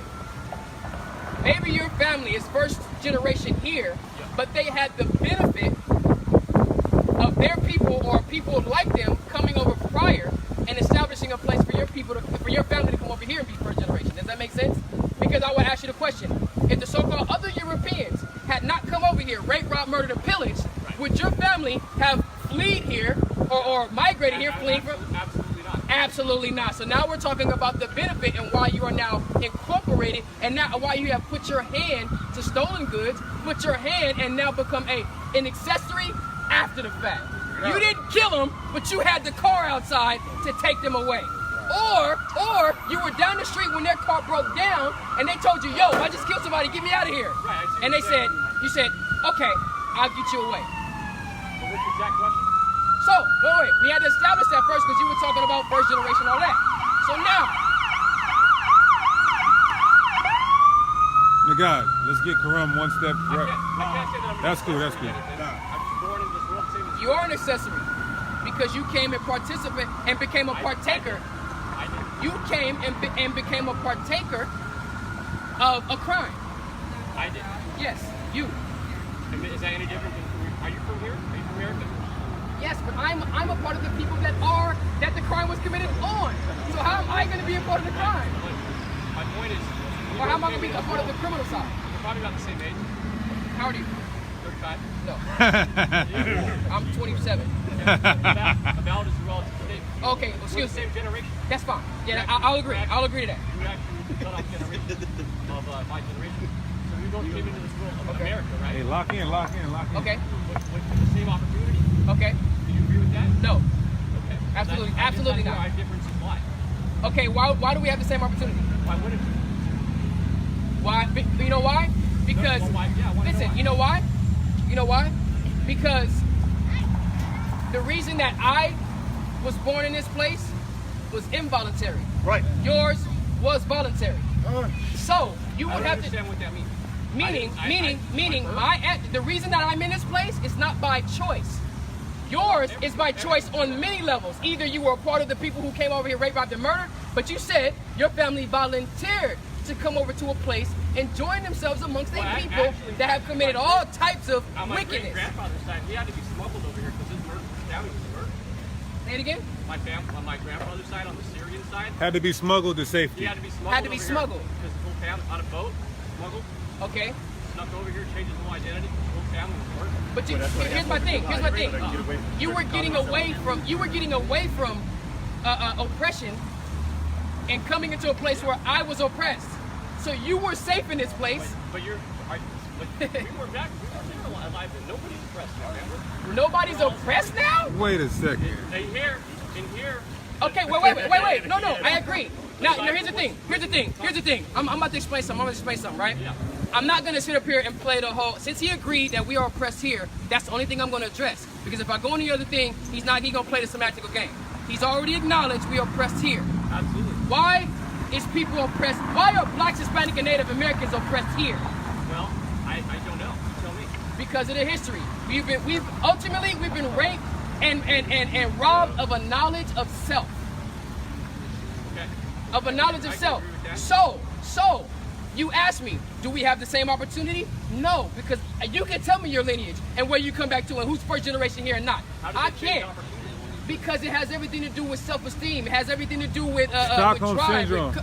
S3: Maybe your family is first generation here, but they had the benefit of their people or people like them coming over prior and establishing a place for your people, for your family to come over here and be first generation. Does that make sense? Because I would ask you the question: if the so-called other Europeans had not come over here, raped, robbed, murdered, and pillaged, would your family have fled here or migrated here, fleeing from?
S11: Absolutely not.
S3: Absolutely not. So now we're talking about the benefit and why you are now incorporated, and now why you have put your hand to stolen goods, put your hand and now become an accessory after the fact. You didn't kill them, but you had the car outside to take them away. Or you were down the street when their car broke down and they told you, yo, I just killed somebody, get me out of here.
S11: Right,
S3: And you said, okay, I'll get you away.
S11: But what's the exact question?
S3: So, wait, we had to establish that first because you were talking about first generation, all that. So now,
S5: Nagad, let's get Karam one step right.
S11: I can't say that I'm
S5: That's cool, that's cool.
S11: I'm just born into this world, same as
S3: you are an accessory because you came and participated and became a partaker.
S11: I did.
S3: You came and became a partaker of a crime.
S11: I did.
S3: Yes, you.
S11: Is that any different than, are you from here? Are you from America?
S3: Yes, but I'm a part of the people that the crime was committed on. So how am I going to be a part of the crime?
S11: My point is,
S3: Or how am I going to be a part of the criminal side?
S11: we're probably about the same age.
S3: How old are you?
S11: 35.
S3: No. I'm 27.
S11: About as relative to Dave.
S3: Okay,
S11: We're the
S3: excuse me.
S11: same generation.
S3: That's fine. Yeah, I'll agree. I'll agree to that.
S11: You actually cut off generation of my generation. So we both came into this world of America, right?
S5: Hey, lock in.
S3: Okay.
S11: With the same opportunity.
S3: Okay.
S11: Do you agree with that?
S3: No.
S11: Okay.
S3: Absolutely.
S11: That's
S3: Absolutely
S11: where
S3: not.
S11: our differences lie.
S3: Okay. Why do we have the same opportunity?
S11: Why wouldn't you?
S3: Why? You know why? Because
S11: Well, why? Yeah, I wanna know
S3: listen.
S11: why.
S3: You know why? You know why? Because the reason that I was born in this place was involuntary.
S4: Right.
S3: Yours was voluntary. So you
S11: I
S3: would
S11: don't
S3: have to.
S11: understand what that means.
S3: Meaning, the reason that I'm in this place is not by choice. Yours is by choice on many levels. Either you were a part of the people who came over here, raped, robbed, and murdered, but you said your family volunteered to come over to a place and join themselves amongst the people that have committed all types of
S11: On my
S3: wickedness.
S11: great-grandfather's side, he had to be smuggled over here because his family was murdered.
S3: Say it again.
S11: On my grandfather's side, on the Syrian side,
S5: Had to be smuggled to
S11: he
S5: safety.
S11: had to be smuggled.
S3: Had to be
S11: over
S3: smuggled.
S11: here because his whole family on a boat, smuggled,
S3: Okay.
S11: snuck over here, changed his whole identity. His whole family was murdered.
S3: But here's my thing. You were getting away from oppression and coming into a place where I was oppressed. So you were safe in this place.
S11: But we were alive. Nobody's oppressed now, remember?
S3: Nobody's oppressed now?
S5: Wait a second.
S11: In here.
S3: Okay, wait. No, I agree. Now, here's the thing. I'm about to explain something, right?
S11: Yeah.
S3: I'm not going to sit up here and play the whole, since he agreed that we are oppressed here, that's the only thing I'm going to address. Because if I go on the other thing, he's going to play the semantical game. He's already acknowledged we are oppressed here.
S11: Absolutely.
S3: Why is people oppressed? Why are blacks, Hispanic, and Native Americans oppressed here?
S11: Well, I don't know. Tell me.
S3: Because of the history. We've been raped and robbed of a knowledge of self.
S11: Okay.
S3: Of a knowledge of
S11: I
S3: self.
S11: agree with that.
S3: So, you ask me, do we have the same opportunity? No, because you can tell me your lineage and where you come back to and who's first generation here and not. I can't. Because it has everything to do with self-esteem. It has everything to do with
S5: Stockholm
S3: with drive.
S5: syndrome.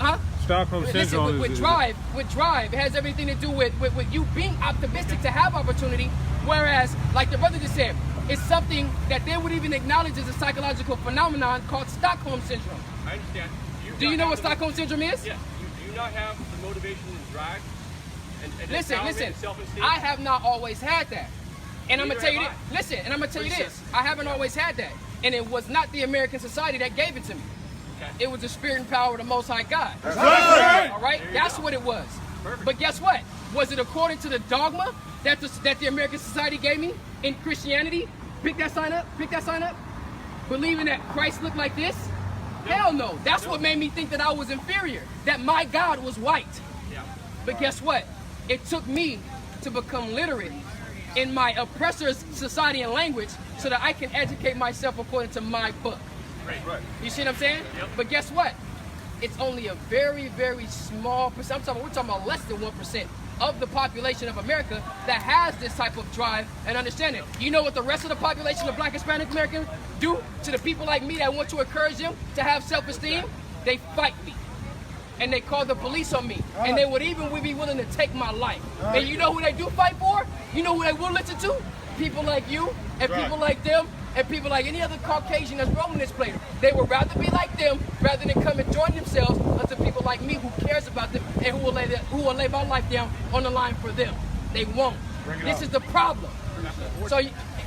S3: Stockholm syndrome. With drive. It has everything to do with you being optimistic to have opportunity. Whereas, like the brother just said, it's something that they would even acknowledge as a psychological phenomenon called Stockholm syndrome.
S11: I understand.
S3: Do you know what Stockholm syndrome is?
S11: Yes. Do you not have the motivation and drive? And
S3: Listen.
S11: and self-esteem?
S3: I have not always had that. And I'm going to tell you
S11: Neither
S3: this. Listen, and I'm going to tell you
S11: Listen.
S3: this. I haven't always had that. And it was not the American society that gave it to me.
S11: Okay.
S3: It was the spirit and power of the Most High God.
S4: That's right.
S3: All right? That's what it was.
S11: Perfect.
S3: But guess what? Was it according to the dogma that the American society gave me in Christianity? Pick that sign up. Believing that Christ looked like this. Hell no. That's what made me think that I was inferior, that my God was white.
S11: Yeah.
S3: But guess what? It took me to become literate in my oppressor's society and language so that I can educate myself according to my book.
S11: Right.
S3: You see what I'm saying?
S11: Yep.
S3: But guess what? It's only a very, very small percent. We're talking about less than 1% of the population of America that has this type of drive and understanding. You know what the rest of the population of Black Hispanic Americans do to the people like me that want to encourage them to have self-esteem? They fight me. And they call the police on me. And they would even be willing to take my life. And you know who they do fight for? You know who they will listen to? People like you and people like them and people like any other Caucasian that's rolling this plate. They would rather be like them rather than come and join themselves unto people like me who cares about them and who will lay my life down on the line for them. They won't. This is the problem. So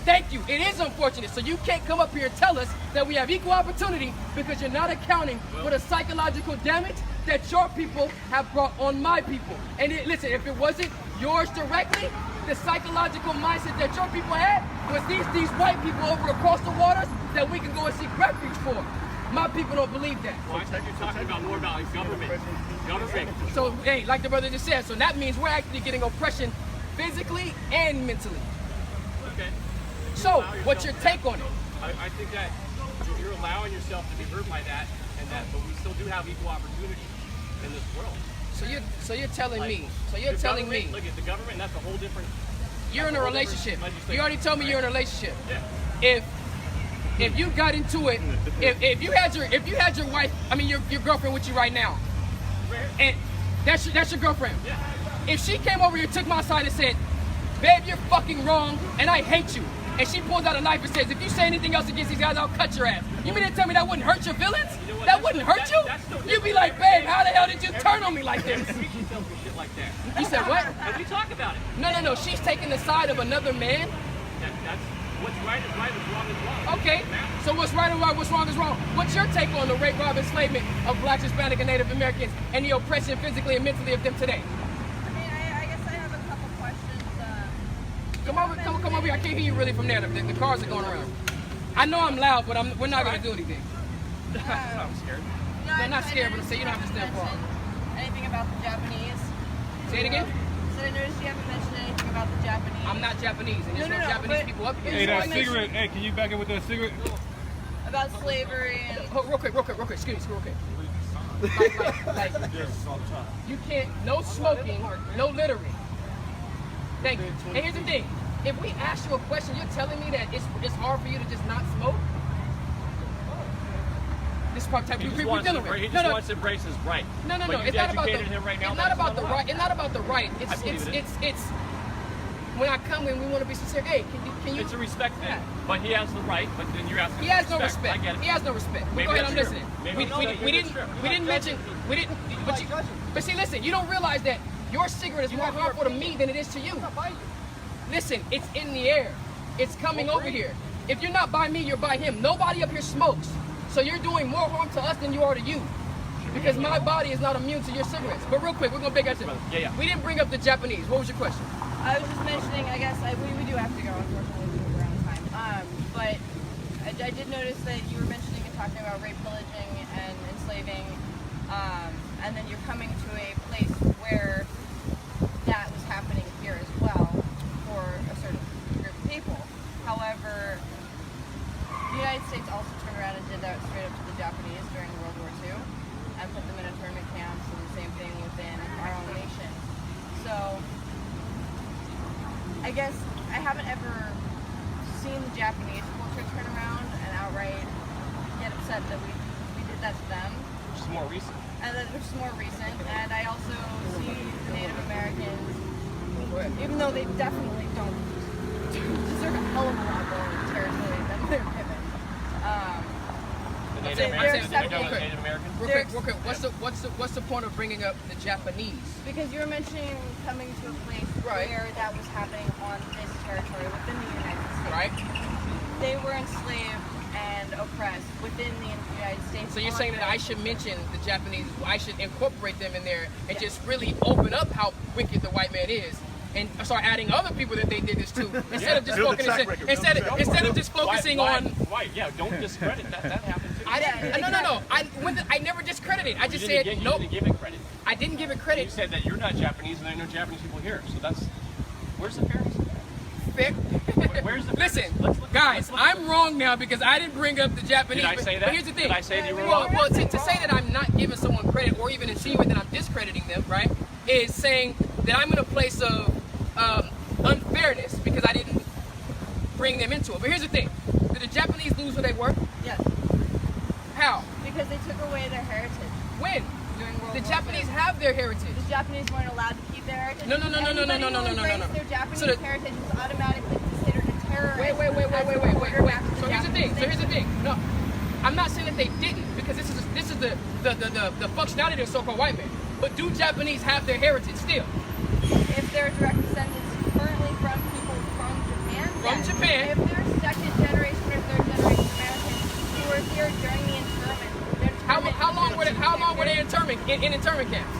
S3: thank you. It is unfortunate. So you can't come up here and tell us that we have equal opportunity because you're not accounting for the psychological damage that your people have brought on my people. And listen, if it wasn't yours directly, the psychological mindset that your people had was these white people over across the waters that we can go and seek refuge for. My people don't believe that.
S11: Well, I thought you were talking about more about government.
S3: So, hey, like the brother just said, so that means we're actually getting oppression physically and mentally.
S11: Okay.
S3: So, what's your take on it?
S11: I think that you're allowing yourself to be hurt by that, but we still do have equal opportunity in this world.
S3: So you're telling me.
S11: Look at the government. That's a whole different.
S3: You're in a relationship. You already told me you're in a relationship.
S11: Yeah.
S3: If you got into it, if you had your wife, I mean your girlfriend with you right now, and that's your girlfriend.
S11: Yeah.
S3: If she came over here, took my side and said, "Babe, you're fucking wrong, and I hate you," and she pulls out a knife and says, "If you say anything else against these guys, I'll cut your ass." You mean to tell me that wouldn't hurt your feelings?
S11: You know what,
S3: that wouldn't hurt you? You'd be like, "Babe, how the hell did you turn on me like this?"
S11: Shit like that.
S3: You said what?
S11: And we talk about it.
S3: No. She's taking the side of another man.
S11: That's what's right is right, what's wrong is wrong.
S3: Okay. So what's right is right, what's wrong is wrong. What's your take on the rape, rob, enslavement of Black, Hispanic, and Native Americans and the oppression physically and mentally of them today?
S6: I mean, I guess I have a couple questions.
S3: Come over here. I can't hear you really from there. The cars are going around. I know I'm loud, but we're not going to do anything.
S11: I'm scared.
S3: I'm not scared, but I'm saying you don't have to stand for it.
S6: Anything about the Japanese?
S3: Say it again?
S6: So I noticed you haven't mentioned anything about the Japanese.
S3: I'm not Japanese, and there's no Japanese people up here.
S5: Hey, that cigarette. Hey, can you back in with that cigarette?
S6: About slavery and...
S3: Real quick. Excuse me, real quick. Like, you can't, no smoking, no littering. Thank you. And here's the thing. If we ask you a question, you're telling me that it's hard for you to just not smoke? This part type
S11: He
S3: we're
S11: just wants
S3: dealing with.
S11: he just wants to embrace his right.
S3: No.
S11: But
S3: It's not about the.
S11: him right now,
S3: It's not about the right. It's not about the right.
S11: It's
S3: when I come in, we want to be sincere. Hey, can you?
S11: It's a respect thing. But he has the right. But then you're asking.
S3: He has no respect.
S11: I get it.
S3: He has no respect.
S11: Maybe
S3: Go ahead, I'm
S11: that's
S3: listening.
S11: true.
S3: We didn't mention. But see, listen. You don't realize that your cigarette is more harmful to me than it is to you. Listen, it's in the air. It's coming over here. If you're not by me, you're by him. Nobody up here smokes. So you're doing more harm to us than you are to you. Because my body is not immune to your cigarettes. But real quick, we're going to big at it.
S11: Yeah.
S3: We didn't bring up the Japanese. What was your question?
S6: I was just mentioning, I guess, we do have to go, unfortunately, we're around time. But I did notice that you were mentioning and talking about rape, pillaging, and enslaving. And then you're coming to a place where that was happening here as well for a certain group of people. However, the United States also turned around and did that straight up to the Japanese during World War II and put them in internment camps, and the same thing within our own nation. So, I guess I haven't ever seen the Japanese culture turn around and outright get upset that we did that to them.
S11: Which is more recent.
S6: Which is more recent. And I also see the Native Americans, even though they definitely don't deserve a hell of a lot more territory than they're given.
S11: Native Americans?
S3: Real quick. What's the point of bringing up the Japanese?
S6: Because you were mentioning coming to a place where that was happening on this territory within the United States.
S3: Right.
S6: They were enslaved and oppressed within the United States.
S3: So you're saying that I should mention the Japanese, I should incorporate them in there and just really open up how wicked the white man is, and start adding other people that they did this to, instead of just focusing. Instead of just focusing on.
S11: Why? Yeah, don't discredit that. That happened too.
S3: I didn't. No. I never discredited. I just said
S11: You
S3: nope.
S11: didn't give it credit.
S3: I didn't give it credit.
S11: You said that you're not Japanese and there are no Japanese people here. So that's where's the fairness? Where's the
S3: Listen,
S11: let's
S3: guys,
S11: look
S3: I'm wrong now because I didn't bring up the Japanese.
S11: Did I say that?
S3: But here's the thing.
S11: Did I say that you were wrong?
S3: Well, to say that I'm not giving someone credit or even insinuating that I'm discrediting them, right, is saying that I'm in a place of unfairness because I didn't bring them into it. But here's the thing. Did the Japanese lose who they were?
S6: Yes.
S3: How?
S6: Because they took away their heritage.
S3: When?
S6: During World
S3: The
S6: War
S3: Japanese
S6: II.
S3: have their heritage.
S6: The Japanese weren't allowed to keep their heritage.
S3: No.
S6: Anybody who embraced their Japanese heritage was automatically considered a terrorist.
S3: Wait. So here's the thing. No, I'm not saying that they didn't because this is the functionality of so-called white men. But do Japanese have their heritage still?
S6: If they're direct descendants currently from people from Japan.
S3: From
S6: yes.
S3: Japan.
S6: If they're second generation or third generation Americans who were here during the internment.
S3: How long were they in internment camps?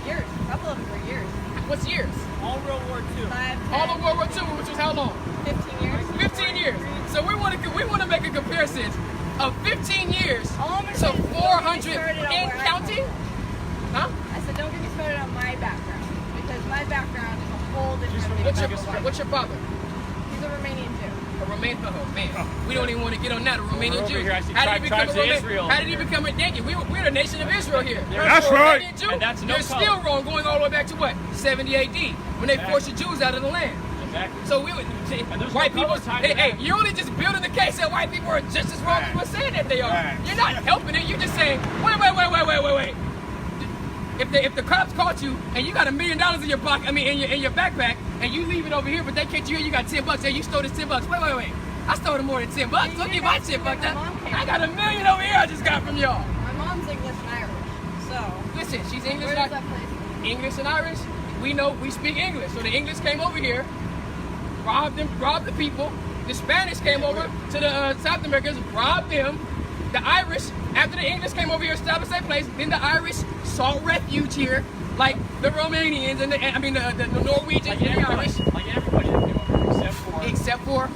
S6: Years. A couple of them were years.
S3: What's years?
S6: All World War II.
S3: All of World War II, which was how long?
S6: 15 years.
S3: 15 years. So we want to make a comparison of 15 years to 400 in counting. Huh?
S6: I said, don't get me started on my background because my background is a whole different thing.
S3: What's your father?
S6: He's a Romanian Jew.
S3: A Romanian, oh man, we don't even want to get on that. A Romanian Jew.
S11: Here, I see
S3: How did he become a
S11: tribes of
S3: Romanian?
S11: Israel.
S3: How did he become a Yankee? We're the nation of Israel here.
S5: That's right.
S3: Romanian Jew,
S11: And that's no
S3: you're still wrong, going all the way back to what? 70 AD, when they forced the Jews out of the land.
S11: Exactly.
S3: So we would, white people, hey, you're only just building the case that white people are just as wrong as we're saying that they are. You're not helping it. You're just saying, wait. If the cops caught you and you got $1 million in your pocket, in your backpack, and you leave it over here, but they catch you and you got $10, hey, you stole this $10. Wait. I stole more than $10. Don't give my $10 back. I got $1 million over here I just got from y'all.
S6: My mom's English and Irish, so.
S3: Listen, she's English.
S6: Where does that place?
S3: English and Irish. We know we speak English. So the English came over here, robbed the people. The Spanish came over to the South Americans, robbed them. The Irish, after the English came over here, established their place, then the Irish sought refuge here, like the Romanians and the Norwegians and the Irish.
S11: Like everybody that came over here,
S3: except for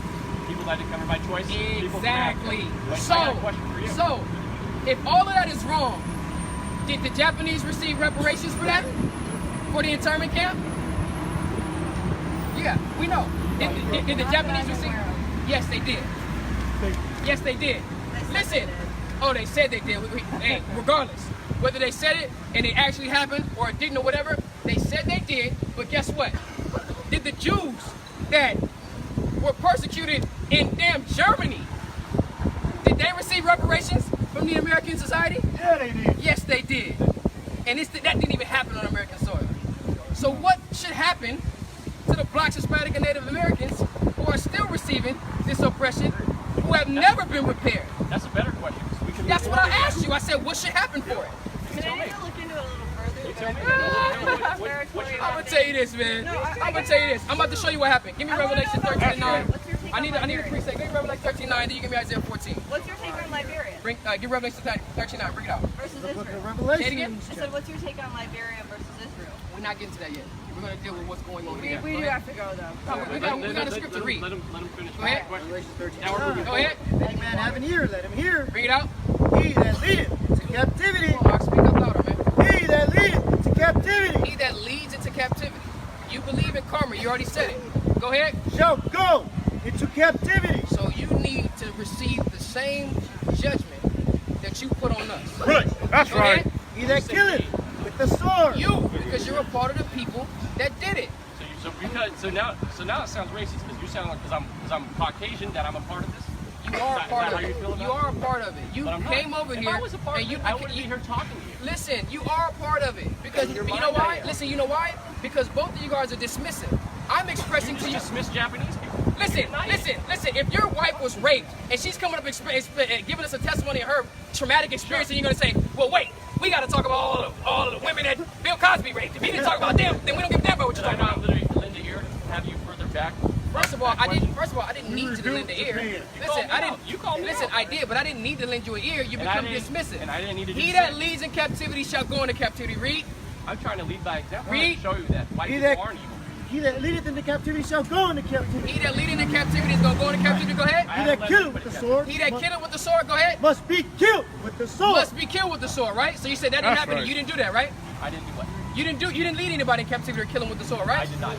S11: people that didn't come here by choice.
S3: Exactly.
S11: So,
S3: So, if all of that is wrong, did the Japanese receive reparations for that? For the internment camp? Yeah, we know. Did the Japanese receive? Yes, they did. Yes, they did. Listen. Oh, they said they did. Hey, regardless, whether they said it and it actually happened or it didn't or whatever, they said they did. But guess what? Did the Jews that were persecuted in damn Germany, did they receive reparations from the American society?
S8: Yeah, they did.
S3: Yes, they did. And that didn't even happen on American soil. So what should happen to the Blacks, Hispanic, and Native Americans who are still receiving this oppression, who have never been repaired?
S11: That's a better question.
S3: That's what I asked you. I said, what should happen for it?
S6: I need to look into it a little further.
S3: I'm gonna tell you this, man. I'm gonna tell you this. I'm about to show you what happened. Give me Revelation 13:9. I need a preset. Give me Revelation 13:9. Then you give me Isaiah 14.
S6: What's your take on Liberia?
S3: Give Revelation 13:9. Bring it out.
S6: Versus Israel.
S3: Say it again.
S6: I said, what's your take on Liberia versus Israel?
S3: We're not getting to that yet. We're gonna deal with what's going on here.
S6: We do have to go though.
S3: No, we got a script to read.
S11: Let him finish.
S3: Go ahead. Go ahead.
S8: Let a man have an ear, let him hear.
S3: Bring it out.
S8: He that leadeth to captivity.
S3: Come on, Mark, speak up louder, man.
S8: He that leadeth to captivity.
S3: He that leads into captivity. You believe in karma. You already said it. Go ahead.
S8: Shall go into captivity.
S3: So you need to receive the same judgment that you put on us.
S5: Right. That's
S3: Go
S5: right.
S3: ahead.
S8: He that killeth with the sword.
S3: You, because you're a part of the people that did it.
S11: So now it sounds racist because you sound like because I'm Caucasian that I'm a part of this.
S3: You are a part of it. You are a
S11: it?
S3: part of it. You came over here.
S11: If I was a part
S3: and
S11: of
S3: you,
S11: it, I wouldn't be here talking to you.
S3: Listen, you are a part of it because you know why? Listen, you know why? Because both of you guys are dismissive. I'm expressing to you.
S11: Dismiss Japanese people.
S3: Listen. If your wife was raped and she's coming up giving us a testimony of her traumatic experience, and you're gonna say, well, wait, we got to talk about all of the women that Bill Cosby raped. If he didn't talk about them, then we don't give a damn about what you're talking about.
S11: Literally lend an ear to have you further back.
S3: First of all, I didn't need to lend the ear. Listen, I didn't.
S11: You called me
S3: Listen,
S11: out.
S3: I did, but I didn't need to lend you an ear. You become dismissive.
S11: And I didn't need to do
S3: He
S11: the
S3: that
S11: same.
S3: leads in captivity shall go into captivity. Read.
S11: I'm trying to lead by example.
S3: Read.
S11: To show you that white
S8: He
S11: people
S8: that-
S11: aren't evil.
S8: He that leadeth into captivity shall go into captivity.
S3: He that leadeth into captivity is going to go into captivity. Go ahead.
S8: He that killeth with the sword.
S3: He that killeth with the sword. Go ahead.
S8: Must be killed with the sword.
S3: Must be killed with the sword, right? So you said that didn't happen.
S5: Right.
S3: You didn't do that, right?
S11: I didn't do what?
S3: You didn't lead anybody in captivity or kill them with the sword, right?
S11: I did not.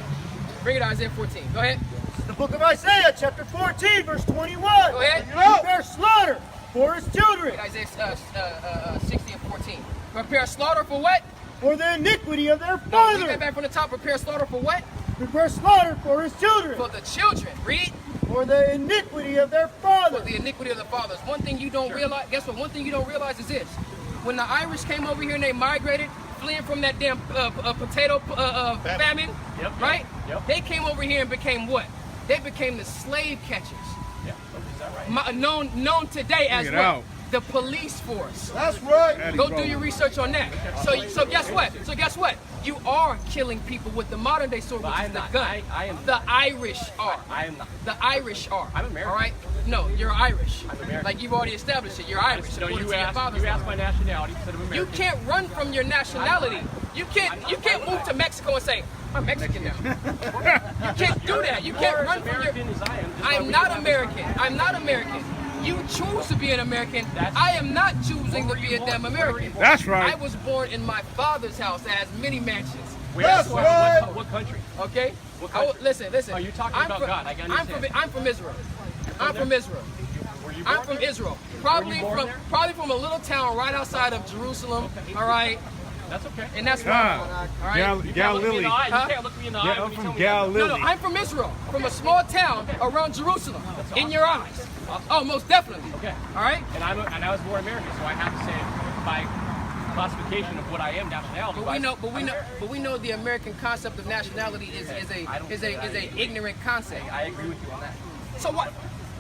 S3: Bring it to Isaiah 14. Go ahead.
S8: The book of Isaiah, chapter 14, verse 21.
S3: Go ahead.
S8: He bears slaughter for his children.
S3: Isaiah 60 and 14. Prepare slaughter for what?
S8: For the iniquity of their
S3: Take
S8: father.
S3: that back from the top. Prepare slaughter for what?
S8: Prepare slaughter for his children.
S3: For the children. Read.
S8: For the iniquity of their father.
S3: For the iniquity of the fathers. One thing you don't realize, guess what? One thing you don't realize is this. When the Irish came over here and they migrated, fleeing from that damn potato famine, right?
S11: Yep.
S3: They came over here and became what? They became the slave catchers.
S11: Yeah. Is that right?
S3: Known today as
S5: Bring it
S3: what?
S5: out.
S3: The police force.
S8: That's right.
S3: Go do your research on that. So guess what? So guess what? You are killing people with the modern day sword, which is the gun.
S11: I am.
S3: The Irish are.
S11: I am not.
S3: The Irish are.
S11: I'm American.
S3: All right? No, you're Irish.
S11: I'm American.
S3: Like you've already established it. You're Irish.
S11: No,
S3: according
S11: you
S3: to your father's
S11: asked
S3: line.
S11: my nationality instead of American.
S3: You can't run from your nationality. You can't move to Mexico and say, I'm Mexican now. You can't do that. You can't run from your... I'm not American. I'm not American. You choose to be an American. I am not choosing to be a damn American.
S5: That's right.
S3: I was born in my father's house that has many mansions.
S11: That's right. What country?
S3: Okay?
S11: What country?
S3: Listen.
S11: Are you talking about God? I understand.
S3: I'm from Israel. I'm from Israel.
S11: Were you born
S3: I'm from
S11: there?
S3: Israel.
S11: Were you born there?
S3: Probably from a little town right outside of Jerusalem. All right?
S11: That's okay.
S3: And that's where I'm from. All right?
S5: Galilee.
S11: You can't look me in the eye
S5: Yeah,
S11: when
S5: I'm
S11: you
S5: from
S11: tell me
S5: Galilee.
S3: No, I'm from Israel, from a small town around Jerusalem. In your eyes. Oh, most definitely.
S11: Okay.
S3: All right?
S11: And I was born American, so I have to say by classification of what I am nationality.
S3: But we know the American concept of nationality is a ignorant concept.
S11: I agree with you on that.
S3: So what?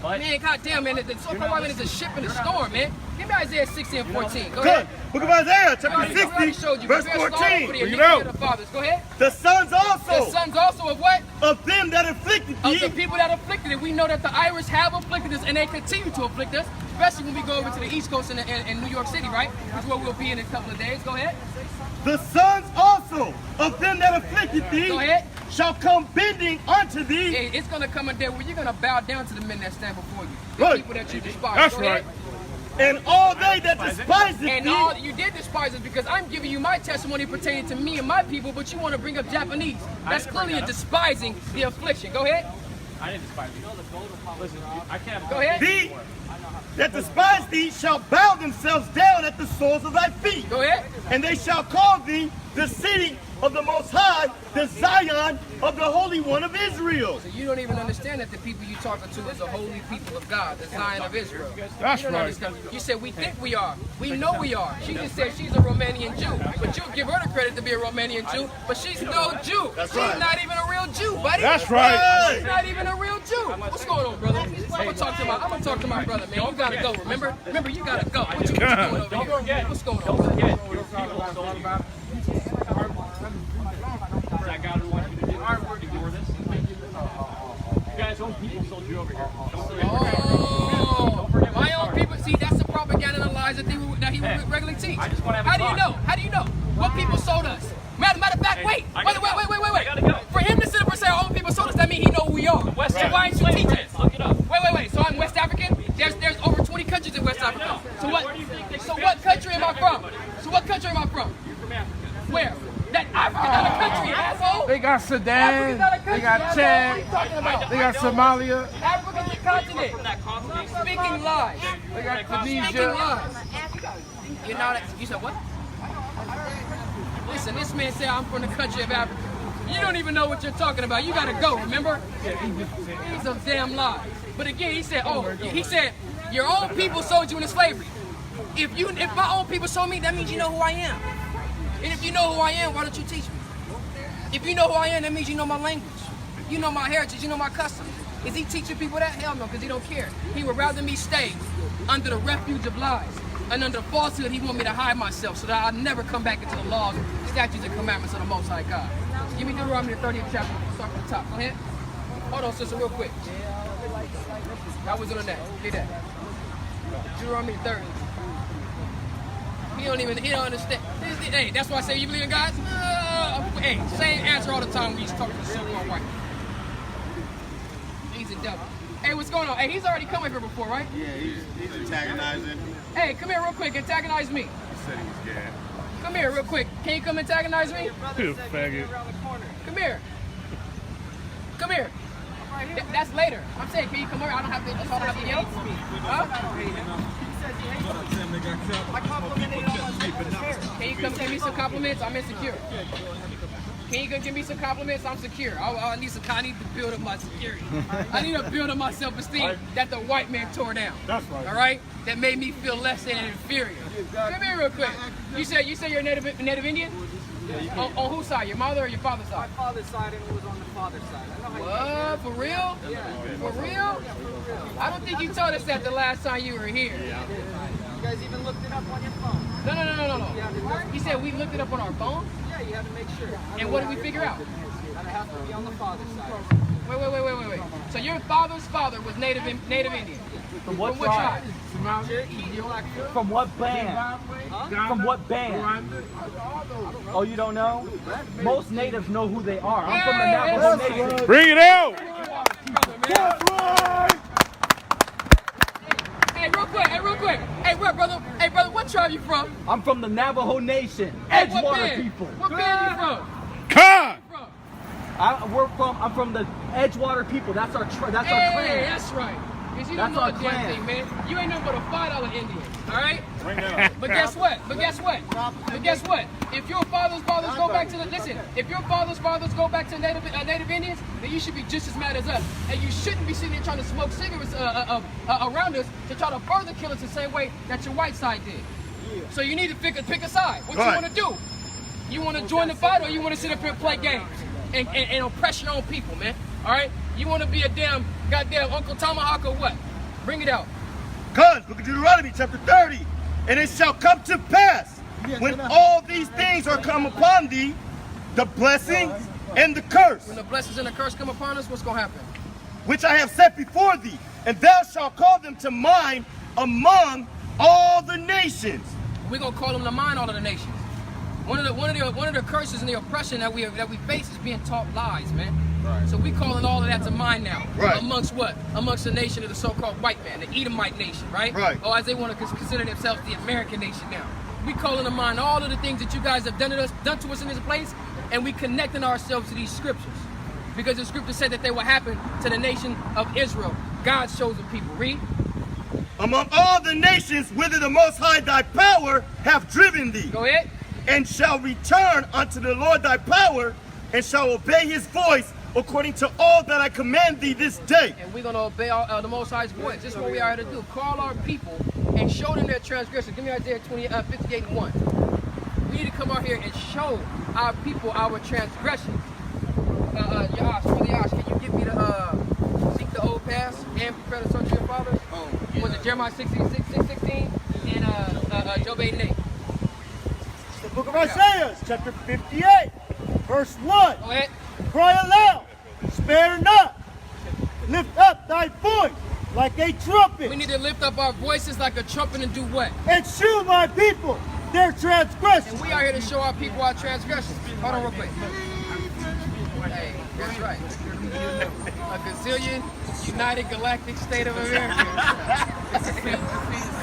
S11: But
S3: Man, goddamn, man, the so-called white man is a ship in the storm, man. Give me Isaiah 60 and 14. Go
S4: Good.
S3: ahead.
S4: Book of Isaiah,
S3: We already
S4: chapter 60,
S3: showed you.
S4: verse
S3: Prepare slaughter
S4: 14.
S3: for the
S5: Bring it
S3: iniquity
S5: out.
S3: of the fathers. Go ahead.
S4: The sons
S3: The
S4: also
S3: sons also of what?
S4: of them that afflicted
S3: Of the
S4: thee
S3: people that afflicted it. We know that the Irish have afflicted us and they continue to afflict us, especially when we go over to the East Coast in New York City, right? That's where we'll be in a couple of days. Go ahead.
S4: the sons also of them that afflicted thee
S3: Go ahead.
S4: shall come bending unto thee.
S3: Hey, it's going to come a day where you're going to bow down to the men that stand before you. The
S4: Right.
S3: people that you despise.
S5: That's
S3: Go ahead.
S5: right.
S4: And all they that despise
S3: And
S4: thee
S3: all you did despise us because I'm giving you my testimony pertaining to me and my people, but you want to bring up Japanese. That's clearly a despising the affliction. Go ahead.
S11: I didn't despise you. Listen, I can't.
S3: Go ahead.
S4: thee that despise thee shall bow themselves down at the soles of thy feet.
S3: Go ahead.
S4: And they shall call thee the city of the Most High, the Zion of the Holy One of Israel.
S3: So you don't even understand that the people you talking to is the holy people of God, the Zion of Israel.
S5: That's
S3: You don't
S5: right.
S3: understand. You said we think we are. We know we are. She just said she's a Romanian Jew, but you give her the credit to be a Romanian Jew, but she's no Jew. She's not even a real Jew, buddy.
S5: That's right.
S3: She's not even a real Jew. What's going on, brother? I'm gonna talk to my brother, man. You gotta go. Remember, you gotta go. What you doing over here? What's going on?
S11: Don't forget, your people sold you. That guy who wants you to do ignore this. You guys' own people sold you over here.
S3: Oh, my own people. See, that's the propaganda and the lies that he would regularly teach.
S11: I just want to have a
S3: How do you
S11: thought.
S3: know? How do you know? What people sold us? Matter of fact, wait.
S11: I gotta go.
S3: For him to sit up and say our own people sold us, that means he know who we are.
S11: West
S3: So why ain't you
S11: African
S3: teaching
S11: slaves.
S3: us?
S11: Look it up.
S3: Wait. So I'm West African? There's over 20 countries in West Africa. So what country am I from?
S11: You're from Africa.
S3: Where? That Africa not a country, asshole.
S5: They got Sudan. They got Chad. They got Somalia.
S3: Africa's a continent.
S11: From that continent.
S3: Speaking lies.
S5: They got
S3: Speaking
S5: Tunisia.
S3: lies. You're not. You said what? Listen, this man said I'm from the country of Africa. You don't even know what you're talking about. You gotta go. Remember? These are damn lies. But again, he said, your own people sold you into slavery. If my own people sold me, that means you know who I am. And if you know who I am, why don't you teach me? If you know who I am, that means you know my language. You know my heritage. You know my customs. Is he teaching people that? Hell no, because he don't care. He would rather me stay under the refuge of lies and under falsehood. He want me to hide myself so that I never come back into the laws, statutes, and commandments of the Most High God. Give me Deuteronomy the 30th chapter. Start from the top. Go ahead. Hold on, sister, real quick. That was on that. Get that. Deuteronomy 30. He don't understand. Hey, that's why I say you believe in God? No. Hey, same answer all the time when you talk to the so-called white. He's a devil. Hey, what's going on? Hey, he's already come here before, right?
S10: Yeah, he's antagonizing.
S3: Hey, come here real quick. Antagonize me.
S10: He said he was gay.
S3: Come here real quick. Can you come antagonize me?
S5: You faggot.
S3: Come here. Come here. That's later. I'm saying, can you come here? I don't have to. That's all I have to yell. Huh? Can you come give me some compliments? I'm insecure. Can you come give me some compliments? I'm secure. I need to build up my security. I need to build up my self-esteem that the white man tore down.
S5: That's right.
S3: All right? That made me feel less than inferior. Come here real quick. You say you're Native Indian? On whose side? Your mother or your father's side?
S12: My father's side and it was on the father's side.
S3: What? For real?
S12: Yeah.
S3: For real? I don't think you told us that the last time you were here.
S12: You guys even looked it up on your phone.
S3: No. You said we looked it up on our phone?
S12: Yeah, you had to make sure.
S3: And what did we figure out?
S12: That it has to be on the father's side.
S3: Wait. So your father's father was Native Indian?
S13: From what tribe? From what band? From what band? Oh, you don't know? Most natives know who they are. I'm from the Navajo Nation.
S5: Bring it out!
S3: Hey, real quick. Hey, brother, what tribe you from?
S13: I'm from the Navajo Nation.
S3: Hey,
S13: Edgewater people.
S3: What band you from?
S5: Con!
S13: I'm from the Edgewater people. That's our clan.
S3: That's right. Because you don't know a damn
S13: clan.
S3: thing, man. You ain't nothing but a $5 Indian, all right? But guess what? If your fathers go back to if your fathers go back to Native Indians, then you should be just as mad as us. And you shouldn't be sitting there trying to smoke cigarettes around us to try to further kill us the same way that your white side did. So you need to pick a side. What you want to do? You want to join the fight, or you want to sit up here and play games and oppress your own people, man? All right? You want to be a goddamn Uncle Tomahawk or what? Bring it out.
S4: Cause, look at Deuteronomy chapter 30. And it shall come to pass, when all these things are come upon thee, the blessing and the curse.
S3: When the blessings and the curse come upon us, what's going to happen?
S4: Which I have set before thee, and thou shalt call them to mind among all the nations.
S3: We're going to call them to mind all of the nations. One of the curses and the oppression that we face is being taught lies, man. Right. So we calling all of that to mind now.
S4: Right.
S3: Amongst what? Amongst the nation of the so-called white man, the Edomite nation, right?
S4: Right.
S3: Or as they want to consider themselves, the American nation now. We calling to mind all of the things that you guys have done to us in this place, and we connecting ourselves to these scriptures. Because the scripture said that they will happen to the nation of Israel, God's chosen people. Read.
S4: Among all the nations whither the Most High thy power hath driven thee.
S3: Go ahead.
S4: And shall return unto the Lord thy power, and shall obey his voice according to all that I command thee this day.
S3: And we're going to obey the Most High's voice. This is what we are to do. Call our people and show them their transgression. Give me Isaiah 58:1. We need to come out here and show our people our transgressions. Yash, can you give me seek the old past and prepare the search of your fathers? Oh, yeah. Was it Jeremiah 16 and Job 8:8?
S8: The book of Isaiah, chapter 58, verse 1.
S3: Go ahead.
S8: Cry aloud, spare not, lift up thy voice like a trumpet.
S3: We need to lift up our voices like a trumpet and do what?
S8: And shew my people their transgressions.
S3: And we are here to show our people our transgressions. Hold on real quick. Hey, that's right. A gazillion United Galactic State of America.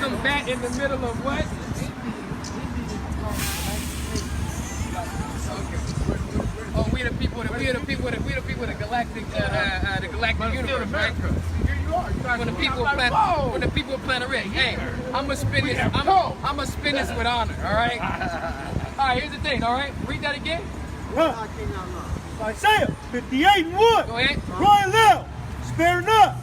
S3: Combat in the middle of what? Oh, we the people of the galactic universe, right? When the people of planet Red. Hey, I'ma spin this with honor, all right? All right, here's the thing, all right? Read that again.
S8: Isaiah 58:1.
S3: Go ahead.
S8: Cry aloud, spare not,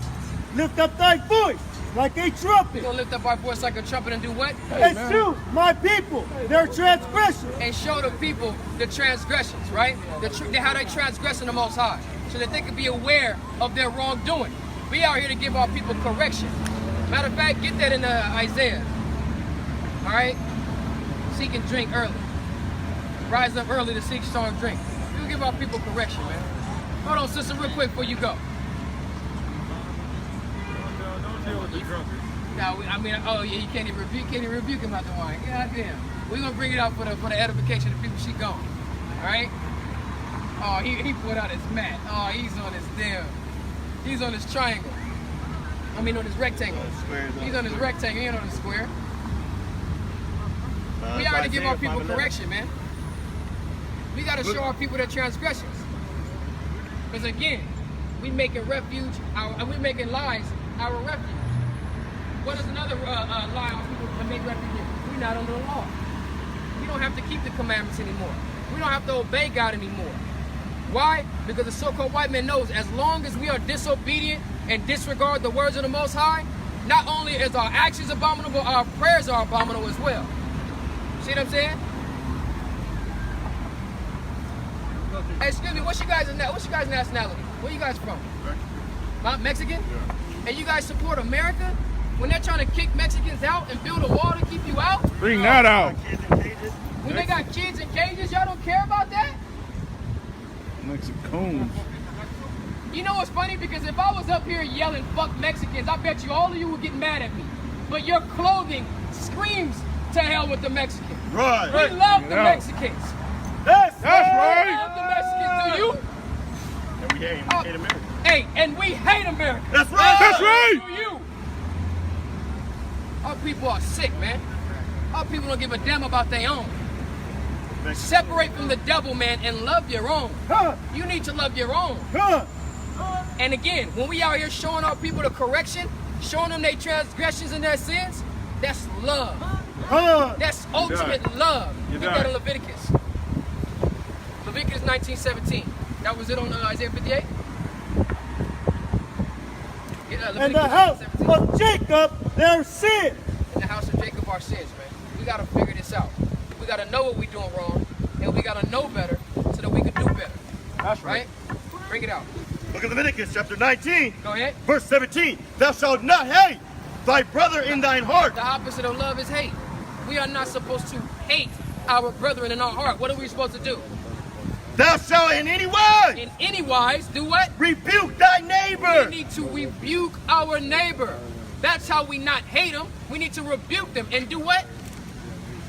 S8: lift up thy voice like a trumpet.
S3: We're gonna lift up our voice like a trumpet and do what?
S8: And shew my people their transgressions.
S3: And show the people the transgressions, right? How they transgress in the Most High, so that they can be aware of their wrongdoing. We are here to give our people correction. Matter of fact, get that in Isaiah. All right? Seek and drink early. Rise up early to seek strong drink. We'll give our people correction, man. Hold on, sister, real quick before you go.
S5: Don't deal with the drunkard.
S3: No, I mean, oh yeah, you can't even rebuke him about the wine. God damn. We're gonna bring it out for the edification of the people. She gone. All right. Oh, he put out his mat. Oh, he's on his triangle. I mean on his rectangle. He's on his rectangle. He ain't on his square. We got to give our people correction, man. We got to show our people their transgressions. Because again, we making refuge, we making lies our refuge. What is another lie on people to make refuge in? We're not under the law. We don't have to keep the commandments anymore. We don't have to obey God anymore. Why? Because the so-called white man knows as long as we are disobedient and disregard the words of the Most High, not only is our actions abominable, our prayers are abominable as well. See what I'm saying? Hey, excuse me, what's your guys' nationality? Where you guys from? Mexican? Yeah. And you guys support America? When they're trying to kick Mexicans out and build a wall to keep you out?
S5: Bring that out.
S3: When they got kids in cages, y'all don't care about that?
S5: Mexicans.
S3: You know what's funny? Because if I was up here yelling, fuck Mexicans, I bet you all of you would get mad at me. But your clothing screams to hell with the Mexicans.
S4: Right.
S3: We love the Mexicans.
S5: That's right.
S3: We love the Mexicans. Do you?
S4: And we hate America.
S3: Hey, and we hate America.
S4: That's right.
S5: That's right.
S3: Do you? Our people are sick, man. Our people don't give a damn about their own. Separate from the devil, man, and love your own. You need to love your own. And again, when we out here showing our people the correction, showing them their transgressions and their sins, that's love. That's ultimate love. Get that in Leviticus. Leviticus 19:17. That was it on Isaiah 58?
S8: In the house of Jacob, their sin.
S3: In the house of Jacob, our sins, man. We got to figure this out. We got to know what we're doing wrong, and we got to know better so that we can do better.
S8: That's
S3: right. Bring it out.
S4: Look at Leviticus chapter 19.
S3: Go ahead.
S4: Verse 17. Thou shalt not hate thy brother in thine heart.
S3: The opposite of love is hate. We are not supposed to hate our brethren in our heart. What are we supposed to do?
S4: Thou shalt in any wise.
S3: In any wise, do what?
S4: Rebuke thy neighbor.
S3: We need to rebuke our neighbor. That's how we not hate them. We need to rebuke them and do what?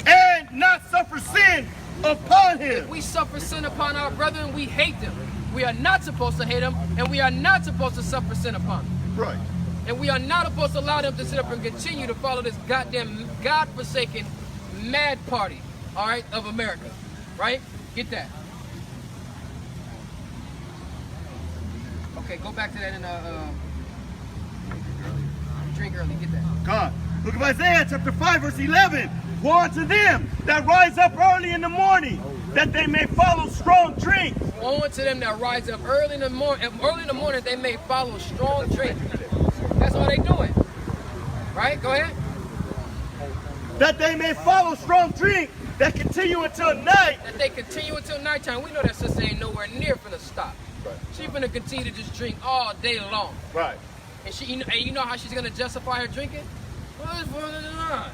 S4: And not suffer sin upon him.
S3: If we suffer sin upon our brethren, we hate them. We are not supposed to hate them, and we are not supposed to suffer sin upon them.
S4: Right.
S3: And we are not supposed to allow them to sit up and continue to follow this goddamn God-forsaken mad party, all right, of America, right? Get that. Okay, go back to that in drink early. Get that.
S4: God. Look at Isaiah chapter 5, verse 11. Woe unto them that rise up early in the morning, that they may follow strong drink.
S3: Woe unto them that rise up early in the morning, they may follow strong drink. That's all they doing. Right? Go ahead.
S4: That they may follow strong drink, that continue until night.
S3: That they continue until nighttime. We know that sister ain't nowhere near finna stop. Right. She finna continue to just drink all day long.
S4: Right.
S3: And you know how she's gonna justify her drinking? Well, it's 4th of July.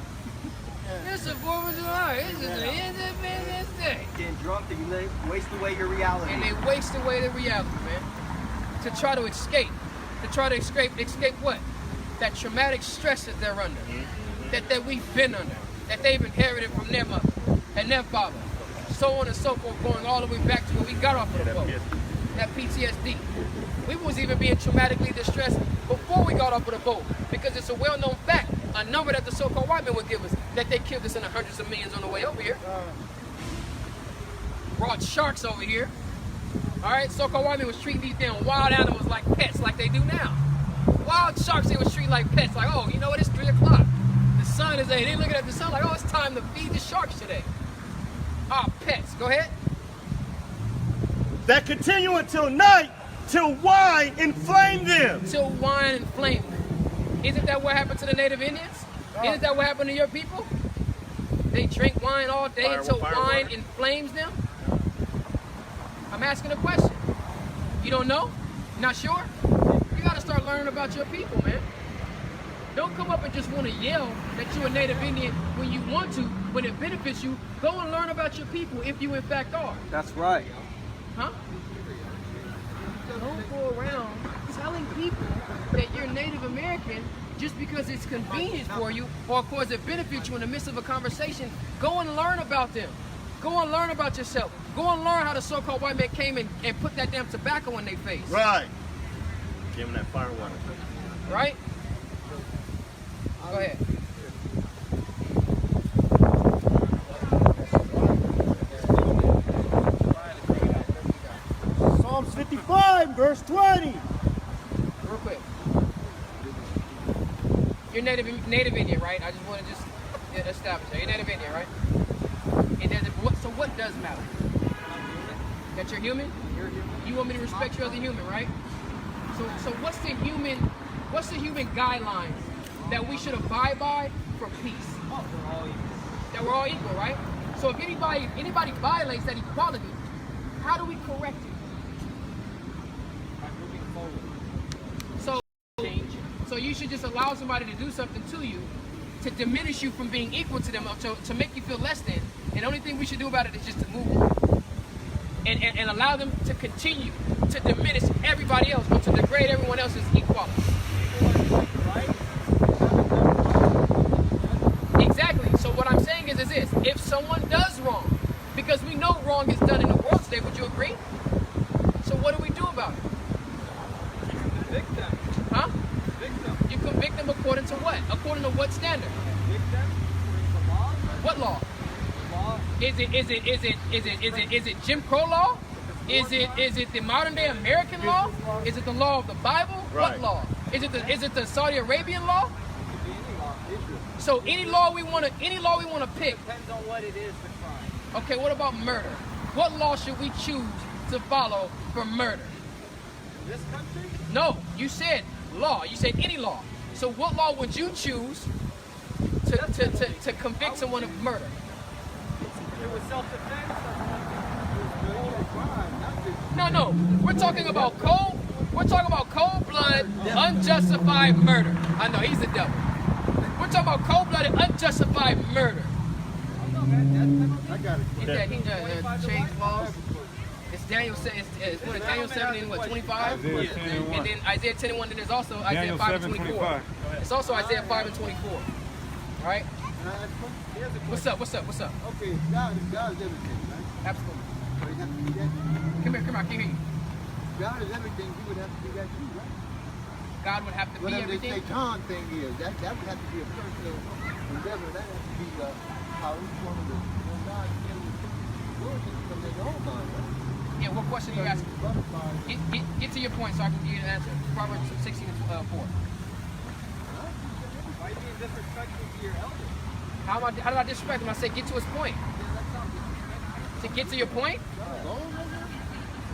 S3: It's the 4th of July. This is the Independence Day.
S9: Getting drunk, they waste away your reality.
S3: And they waste away their reality, man. To try to escape. To try to escape what? That traumatic stress that they're under. That we've been under. That they've inherited from their mother and their father. So on and so forth, going all the way back to when we got off of the boat. That PTSD. We was even being traumatically distressed before we got off of the boat, because it's a well-known fact, a number that the so-called white men would give us, that they killed us in the hundreds of millions on the way over here. Brought sharks over here. All right, so-called white men was treating these damn wild animals like pets, like they do now. Wild sharks they was treating like pets, like, oh, you know what, it's 3 o'clock. The sun is there. They looking at the sun like, oh, it's time to feed the sharks today. Ah, pets. Go ahead.
S4: That continue until night, till wine inflame them.
S3: Till wine inflame them. Isn't that what happened to the Native Indians? Isn't that what happened to your people? They drink wine all day until wine inflames them? I'm asking a question. You don't know? Not sure? You gotta start learning about your people, man. Don't come up and just want to yell that you're a Native Indian when you want to, when it benefits you. Go and learn about your people if you in fact are.
S13: That's right.
S3: Huh? Don't go around telling people that you're Native American just because it's convenient for you, or of course it benefits you in the midst of a conversation. Go and learn about them. Go and learn about yourself. Go and learn how the so-called white man came and put that damn tobacco in their face.
S4: Right. Give them that fire water.
S3: Right? Go ahead.
S8: Psalms 55, verse 20.
S3: Real quick. You're native Indian, right? I just want to establish that. You're native Indian, right? So what does matter? That you're human? You want me to respect you as a human, right? So what's the human guidelines that we should abide by for peace? That we're all equal, right? So if anybody violates that equality, how do we correct it? So you should just allow somebody to do something to you to diminish you from being equal to them, to make you feel less than. And the only thing we should do about it is just to move on. And allow them to continue to diminish everybody else or to degrade everyone else's equality. Exactly. So what I'm saying is this. If someone does wrong, because we know wrong is done in the world today, would you agree? So what do we do about it?
S12: Convict them.
S3: Huh?
S12: Convict them.
S3: You convict them according to what? According to what standard?
S12: Convict them according to law.
S3: What law?
S12: Law.
S3: Is it Jim Crow law? Is it the modern day American law? Is it the law of the Bible?
S4: Right.
S3: What law? Is it the Saudi Arabian law? So any law we want to pick.
S12: Depends on what it is, the crime.
S3: Okay, what about murder? What law should we choose to follow for murder?
S12: This country?
S3: No, you said law. You said any law. So what law would you choose to convict someone of murder?
S12: If it was self-defense, that's one thing.
S3: No. We're talking about cold-blooded, unjustified murder. I know he's the devil. We're talking about cold-blooded, unjustified murder.
S12: I got it.
S3: He changed laws. It's Daniel 7 and what, 25? And then Isaiah 10 and 1, then there's also Isaiah 5 and 24. It's also Isaiah 5 and 24. All right? What's up?
S9: Okay, God is everything, right?
S3: Absolutely.
S9: So he has to be that.
S3: Come here, I can't hear you.
S9: God is everything, he would have to be that too, right?
S3: God would have to be
S9: Whatever
S3: everything?
S9: this Satan thing is, that would have to be a personal endeavor. That has to be how each one of the God gives from their own mind, right?
S3: Yeah, what question are you asking? Get to your point so I can give you an answer. Proverbs 16 and 4.
S12: Why are you being disrespectful to your elders?
S3: How did I disrespect him? I said get to his point. To get to your point?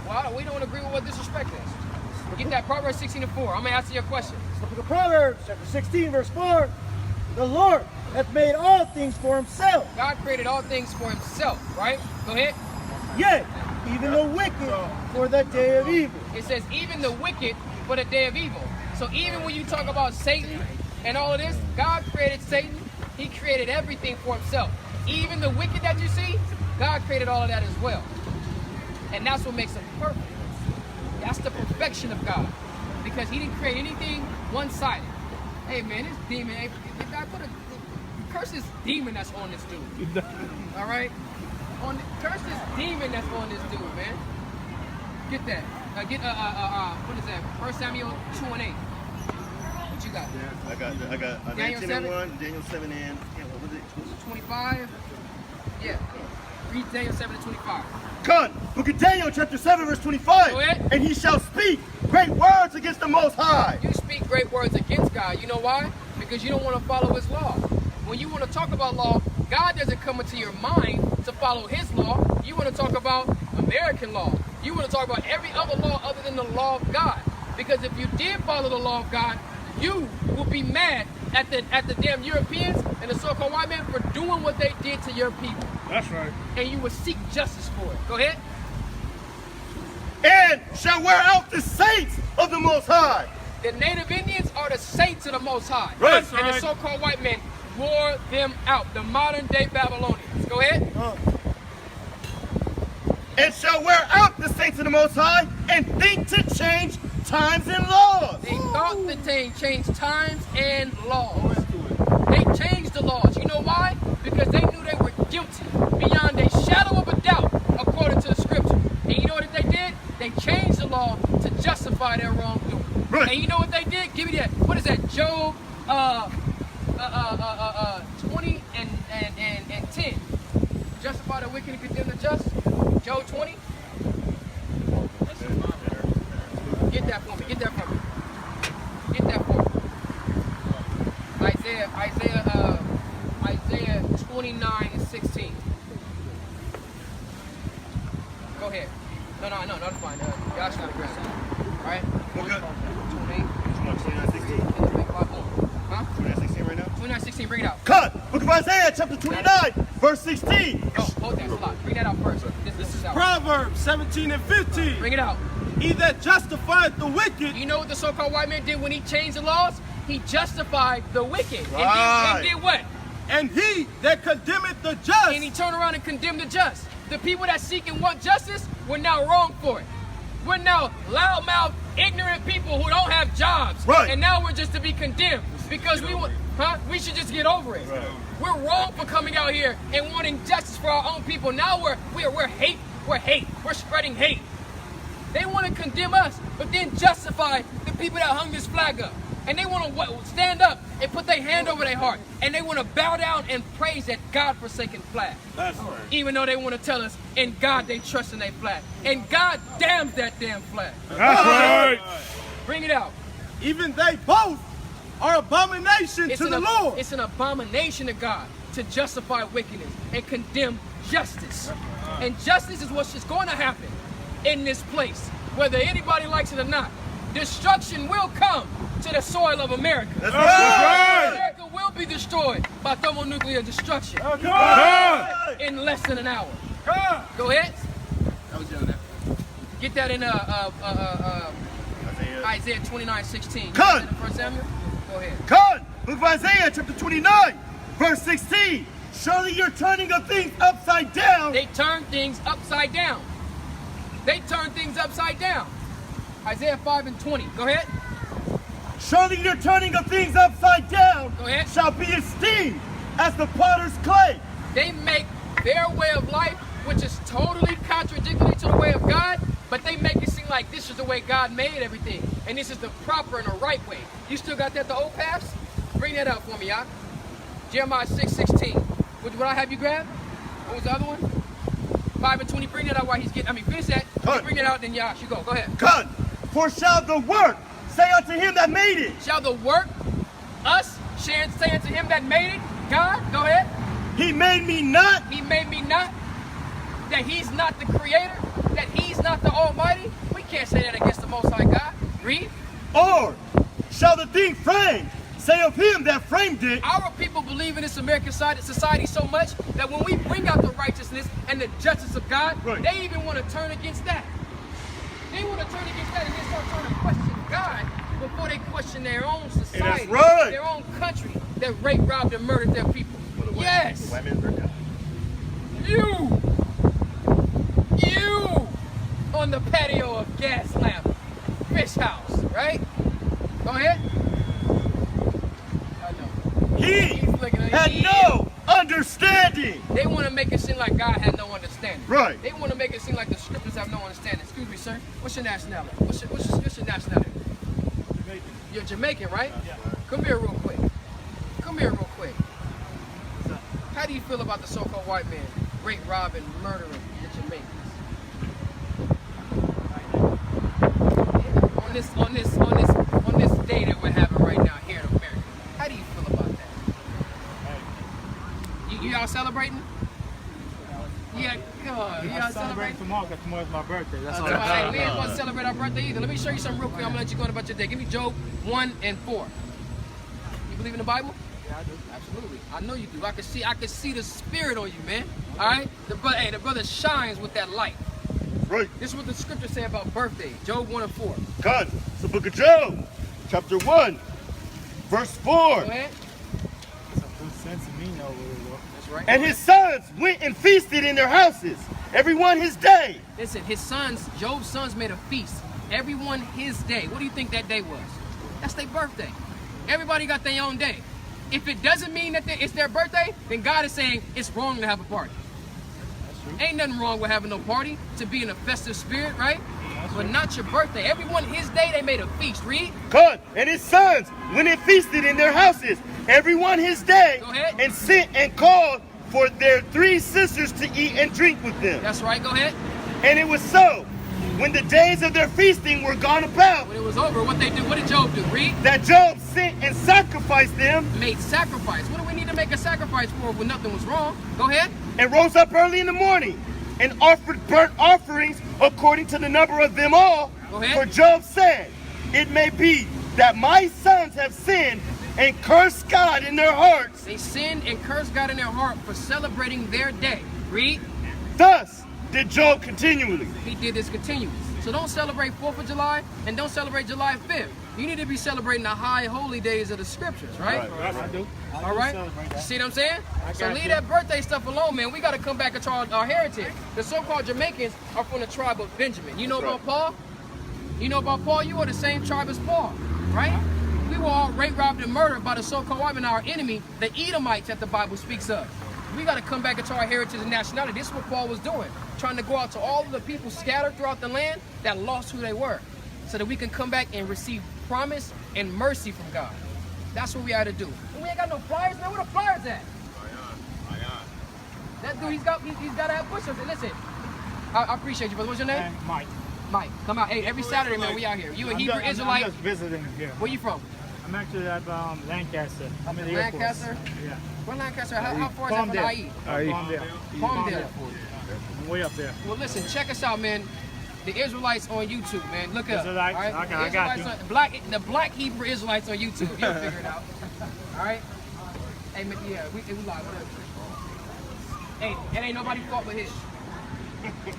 S3: Well, we don't agree with what disrespect is. Get that Proverbs 16 and 4. I'm going to answer your question.
S8: Look at the Proverbs, chapter 16, verse 4. The Lord hath made all things for himself.
S3: God created all things for himself, right? Go ahead.
S8: Yea, even the wicked for the day of evil.
S3: It says even the wicked for the day of evil. So even when you talk about Satan and all of this, God created Satan. He created everything for himself. Even the wicked that you see, God created all of that as well. And that's what makes him perfect. That's the perfection of God. Because he didn't create anything one-sided. Hey man, this demon, curse this demon that's on this dude. All right? Curse this demon that's on this dude, man. Get that. What is that? 1 Samuel 2 and 8. What you got?
S4: I got
S3: Daniel
S4: 19 and 1, Daniel 7 and what was it?
S3: 25. Yeah. Read Daniel 7 and 25.
S4: Come, book of Daniel, chapter 7, verse 25.
S3: Go ahead.
S4: And he shall speak great words against the Most High.
S3: You speak great words against God. You know why? Because you don't want to follow his law. When you want to talk about law, God doesn't come into your mind to follow his law. You want to talk about American law. You want to talk about every other law other than the law of God. Because if you did follow the law of God, you will be mad at the damn Europeans and the so-called white men for doing what they did to your people.
S5: That's right.
S3: And you will seek justice for it. Go ahead.
S4: And shall wear out the saints of the Most High.
S3: The native Indians are the saints of the Most High.
S4: Right.
S3: And the so-called white men wore them out. The modern day Babylonians. Go ahead.
S4: And shall wear out the saints of the Most High and think to change times and laws.
S3: They thought that they changed times and laws. They changed the laws. You know why? Because they knew they were guilty beyond a shadow of And you know what they did? Give me that. What is that? Job 20 and 10. Justify the wicked and condemn the just. Job 20. Get that for me. Get that for me. Get that for me. Isaiah 29 and 16. Go ahead. No, that's fine. Y'all should grab it. All right?
S4: Okay.
S3: 29:16. Huh?
S4: 29:16 right now?
S3: 29:16, bring it out.
S4: Cut! Book of Isaiah, chapter 29, verse 16.
S3: Oh, hold that. Hold on. Bring that out first. This is out.
S2: Proverbs 17 and 15.
S3: Bring it out.
S2: He that justified the wicked.
S3: You know what the so-called white man did when he changed the laws? He justified the wicked.
S4: Right.
S3: And did what?
S2: And he that condemneth the just.
S3: And he turned around and condemned the just. The people that seek and want justice were now wrong for it. We're now loudmouth, ignorant people who don't have jobs.
S4: Right.
S3: And now we're just to be condemned because we should just get over it.
S4: Right.
S3: We're wrong for coming out here and wanting justice for our own people. Now we're hate. We're spreading hate. They want to condemn us, but then justify the people that hung this flag up. And they want to stand up and put their hand over their heart. And they want to bow down and praise that God-forsaken flag.
S4: That's right.
S3: Even though they want to tell us, in God they trust in their flag. And God damns that damn flag.
S5: That's right.
S3: Bring it out.
S2: Even they both are abomination to the Lord.
S3: It's an abomination to God to justify wickedness and condemn justice. And justice is what's just going to happen in this place, whether anybody likes it or not. Destruction will come to the soil of America.
S4: That's right.
S3: America will be destroyed by thermonuclear destruction in less than an hour. Go ahead.
S7: That was doing that.
S3: Get that in Isaiah 29:16.
S4: Cut.
S3: 1 Samuel. Go ahead.
S4: Cut! Book of Isaiah, chapter 29, verse 16. Surely you're turning of things upside down.
S3: They turn things upside down. They turn things upside down. Isaiah 5 and 20. Go ahead.
S4: Surely your turning of things upside down
S3: Go ahead.
S4: shall be esteemed as the potter's clay.
S3: They make their way of life, which is totally contradictory to the way of God, but they make it seem like this is the way God made everything, and this is the proper and the right way. You still got that, the old paths? Bring that out for me, y'all. Jeremiah 6:16. Would I have you grab? What was the other one? 5 and 20. Bring that out while he's getting. Finish that. Bring it out, then y'all should go. Go ahead.
S4: Cut! For shall the work say unto him that made it.
S3: Shall the work, us, say unto him that made it, God? Go ahead.
S4: He made me not.
S3: He made me not. That he's not the creator. That he's not the Almighty. We can't say that against the Most High God. Read.
S4: Or shall the thing framed say of him that framed it.
S3: Our people believe in this American society so much that when we bring out the righteousness and the justice of God, they even want to turn against that. They want to turn against that and then start trying to question God before they question their own society, their own country that raped, robbed, and murdered their people. Yes. You on the patio of Gas Lamp Fish House, right? Go ahead. I know.
S4: He had no understanding.
S3: They want to make it seem like God had no understanding.
S4: Right.
S3: They want to make it seem like the scriptures have no understanding. Excuse me, sir. What's your nationality? What's your nationality? Jamaican. You're Jamaican, right? Yeah. Come here real quick. Come here real quick. How do you feel about the so-called white man rape, robbing, murdering the Jamaicans? On this day that we're having right now here in America, how do you feel about that? You all celebrating? Yeah, God. You all celebrating?
S12: Tomorrow, because tomorrow's my birthday. That's all.
S3: We ain't going to celebrate our birthday either. Let me show you something real quick. I'm going to let you go on about your day. Give me Job 1 and 4. You believe in the Bible?
S12: Yeah, I do.
S3: Absolutely. I know you do. I can see the spirit on you, man. All right? The brother shines with that light.
S4: Right.
S3: This is what the scriptures say about birthday. Job 1 and 4.
S4: God, it's the book of Job, chapter 1, verse 4.
S3: Go ahead.
S12: That's
S3: right.
S4: And his sons went and feasted in their houses, everyone his day.
S3: Listen, Job's sons made a feast. Everyone his day. What do you think that day was? That's their birthday. Everybody got their own day. If it doesn't mean that it's their birthday, then God is saying it's wrong to have a party. Ain't nothing wrong with having no party, to be in a festive spirit, right? but not your birthday. Everyone his day they made a feast. Read.
S4: Good. And his sons, when they feasted in their houses, everyone his day, and sent and called for their 3 sisters to eat and drink with them.
S3: That's right. Go ahead.
S4: And it was so. When the days of their feasting were gone about,
S3: when it was over, what they do? What did Job do? Read.
S4: That Job sent and sacrificed them.
S3: Made sacrifice. What do we need to make a sacrifice for when nothing was wrong? Go ahead.
S4: And rose up early in the morning and offered burnt offerings according to the number of them all.
S3: Go ahead.
S4: For Job said, it may be that my sons have sinned and cursed God in their hearts.
S3: They sinned and cursed God in their heart for celebrating their day. Read.
S4: Thus did Job continually.
S3: He did this continually. So don't celebrate 4th of July and don't celebrate July 5th. You need to be celebrating the high holy days of the scriptures, right?
S12: I do.
S3: All right? You see what I'm saying? So leave that birthday stuff alone, man. We got to come back and try our heritage. The so-called Jamaicans are from the tribe of Benjamin. You know about Paul? You know about Paul? You are the same tribe as Paul, right? We were all raped, robbed, and murdered by the so-called white man, our enemy, the Edomites that the Bible speaks of. We got to come back into our heritage and nationality. This is what Paul was doing, trying to go out to all of the people scattered throughout the land that lost who they were, so that we can come back and receive promise and mercy from God. That's what we had to do. And we ain't got no flyers, man. Where the flyers at? That dude, he's got to have push-ups. Listen, I appreciate you, brother. What's your name?
S12: Mike.
S3: Mike, come out. Hey, every Saturday, man, we out here. You a Hebrew Israelite?
S12: I'm just visiting here.
S3: Where you from?
S12: I'm actually at Lancaster. I'm in the
S3: Lancaster?
S12: Yeah.
S3: Where Lancaster? How far is that from the IE?
S12: Palmdale.
S3: Palmdale.
S12: I'm way up there.
S3: Well, listen, check us out, man. The Israelites on YouTube, man. Look up.
S12: Israelites?
S3: All right?
S12: Okay, I got you.
S3: The black Hebrew Israelites on YouTube. You'll figure it out. All right? Hey, yeah, we live. Whatever. Hey, it ain't nobody's fault but his.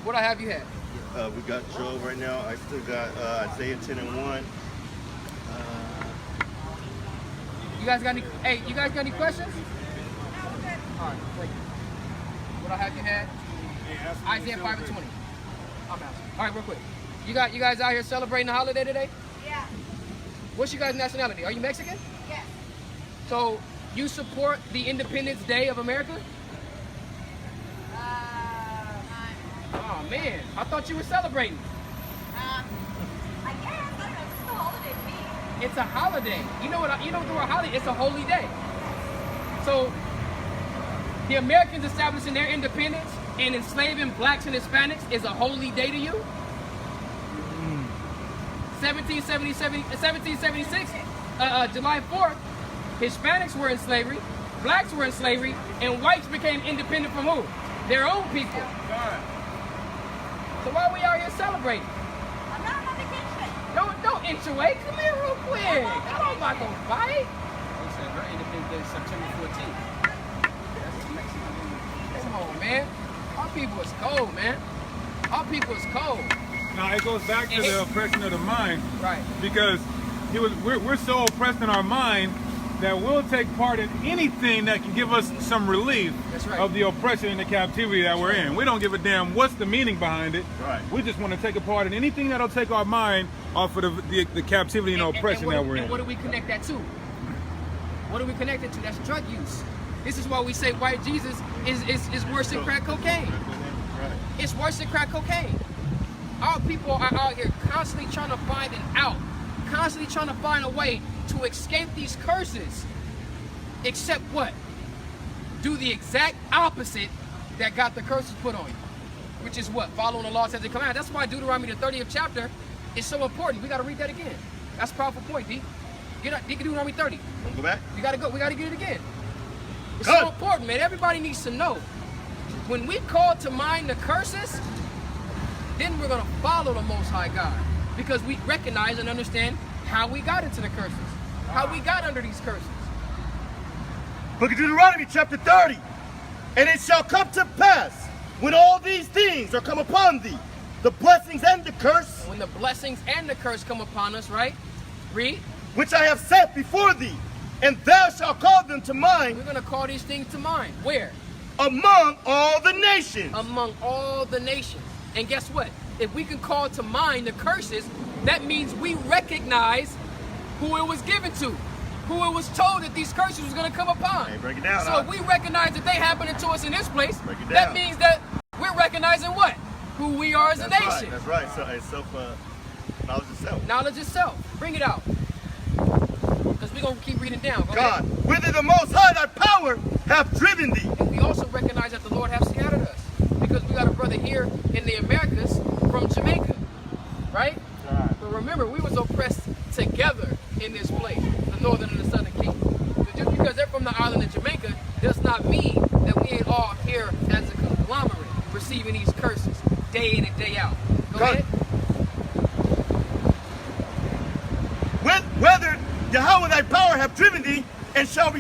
S3: What I have you had?
S4: We got Job right now. I still got Isaiah 10:1.
S3: You guys got any? Hey, you guys got any questions? All right, thank you. What I have you had? Isaiah 5:20. I'm asking. All right, real quick. You guys out here celebrating the holiday today?
S6: Yeah.
S3: What's your guys' nationality? Are you Mexican?
S6: Yes.
S3: So you support the Independence Day of America? Oh man, I thought you were celebrating.
S6: I guess. I don't know. It's just a holiday to me.
S3: It's a holiday. You know what? You know the word holiday. It's a holy day. So the Americans establishing their independence and enslaving blacks and Hispanics is a holy day to you? 1776, July 4th, Hispanics were in slavery, blacks were in slavery, and whites became independent from who? Their own people. So why are we out here celebrating?
S6: I'm not on vacation.
S3: Don't inch away. Come here real quick. I'm not gonna fight.
S7: They said her Independence Day is September 14th.
S3: Come on, man. Our people is cold, man. Our people is cold.
S5: Now it goes back to the oppression of the mind,
S3: right?
S5: Because we're so oppressed in our mind that we'll take part in anything that can give us some relief of the oppression and the captivity that we're in. We don't give a damn what's the meaning behind it. Right. We just want to take a part in anything that'll take our mind off of the captivity and oppression that we're in.
S3: And what do we connect that to? What do we connect it to? That's drug use. This is why we say white Jesus is worse than crack cocaine. It's worse than crack cocaine. Our people are out here constantly trying to find an out, constantly trying to find a way to escape these curses. Except what? Do the exact opposite that got the curses put on you. Which is what? Following the laws as they come out. That's why Deuteronomy, the 30th chapter, is so important. We got to read that again. That's a powerful point, D. Get up, Deuteronomy 30.
S4: Go back.
S3: You got to go. We got to get it again. It's so important, man. Everybody needs to know. When we call to mind the curses, then we're going to follow the Most High God. Because we recognize and understand how we got into the curses. How we got under these curses.
S4: Book of Deuteronomy chapter 30. And it shall come to pass, when all these things are come upon thee, the blessings and the curse.
S3: When the blessings and the curse come upon us, right? Read.
S4: Which I have set before thee, and thou shalt call them to mind.
S3: We're going to call these things to mind. Where?
S4: Among all the nations.
S3: Among all the nations. And guess what? If we can call to mind the curses, that means we recognize who it was given to, who it was told that these curses was going to come upon.
S4: Hey, break it down.
S3: So if we recognize that they happening to us in this place, that means that we're recognizing what? who we are as a nation.
S4: Right, that's right. So, knowledge of self.
S3: Knowledge of self. Bring it out. Because we're going to keep reading down. Go
S4: God,
S3: ahead.
S4: whither the Most High thy power hath driven thee.
S3: And we also recognize that the Lord hath scattered us. Because we got a brother here in the Americas from Jamaica. Right? But remember, we was oppressed together in this place. The northern and the southern kingdom. So just because they're from the island of Jamaica does not mean that we ain't all here as a conglomerate receiving these curses day in and day out. Go ahead.
S4: Whether Yahweh thy power have driven thee, and shall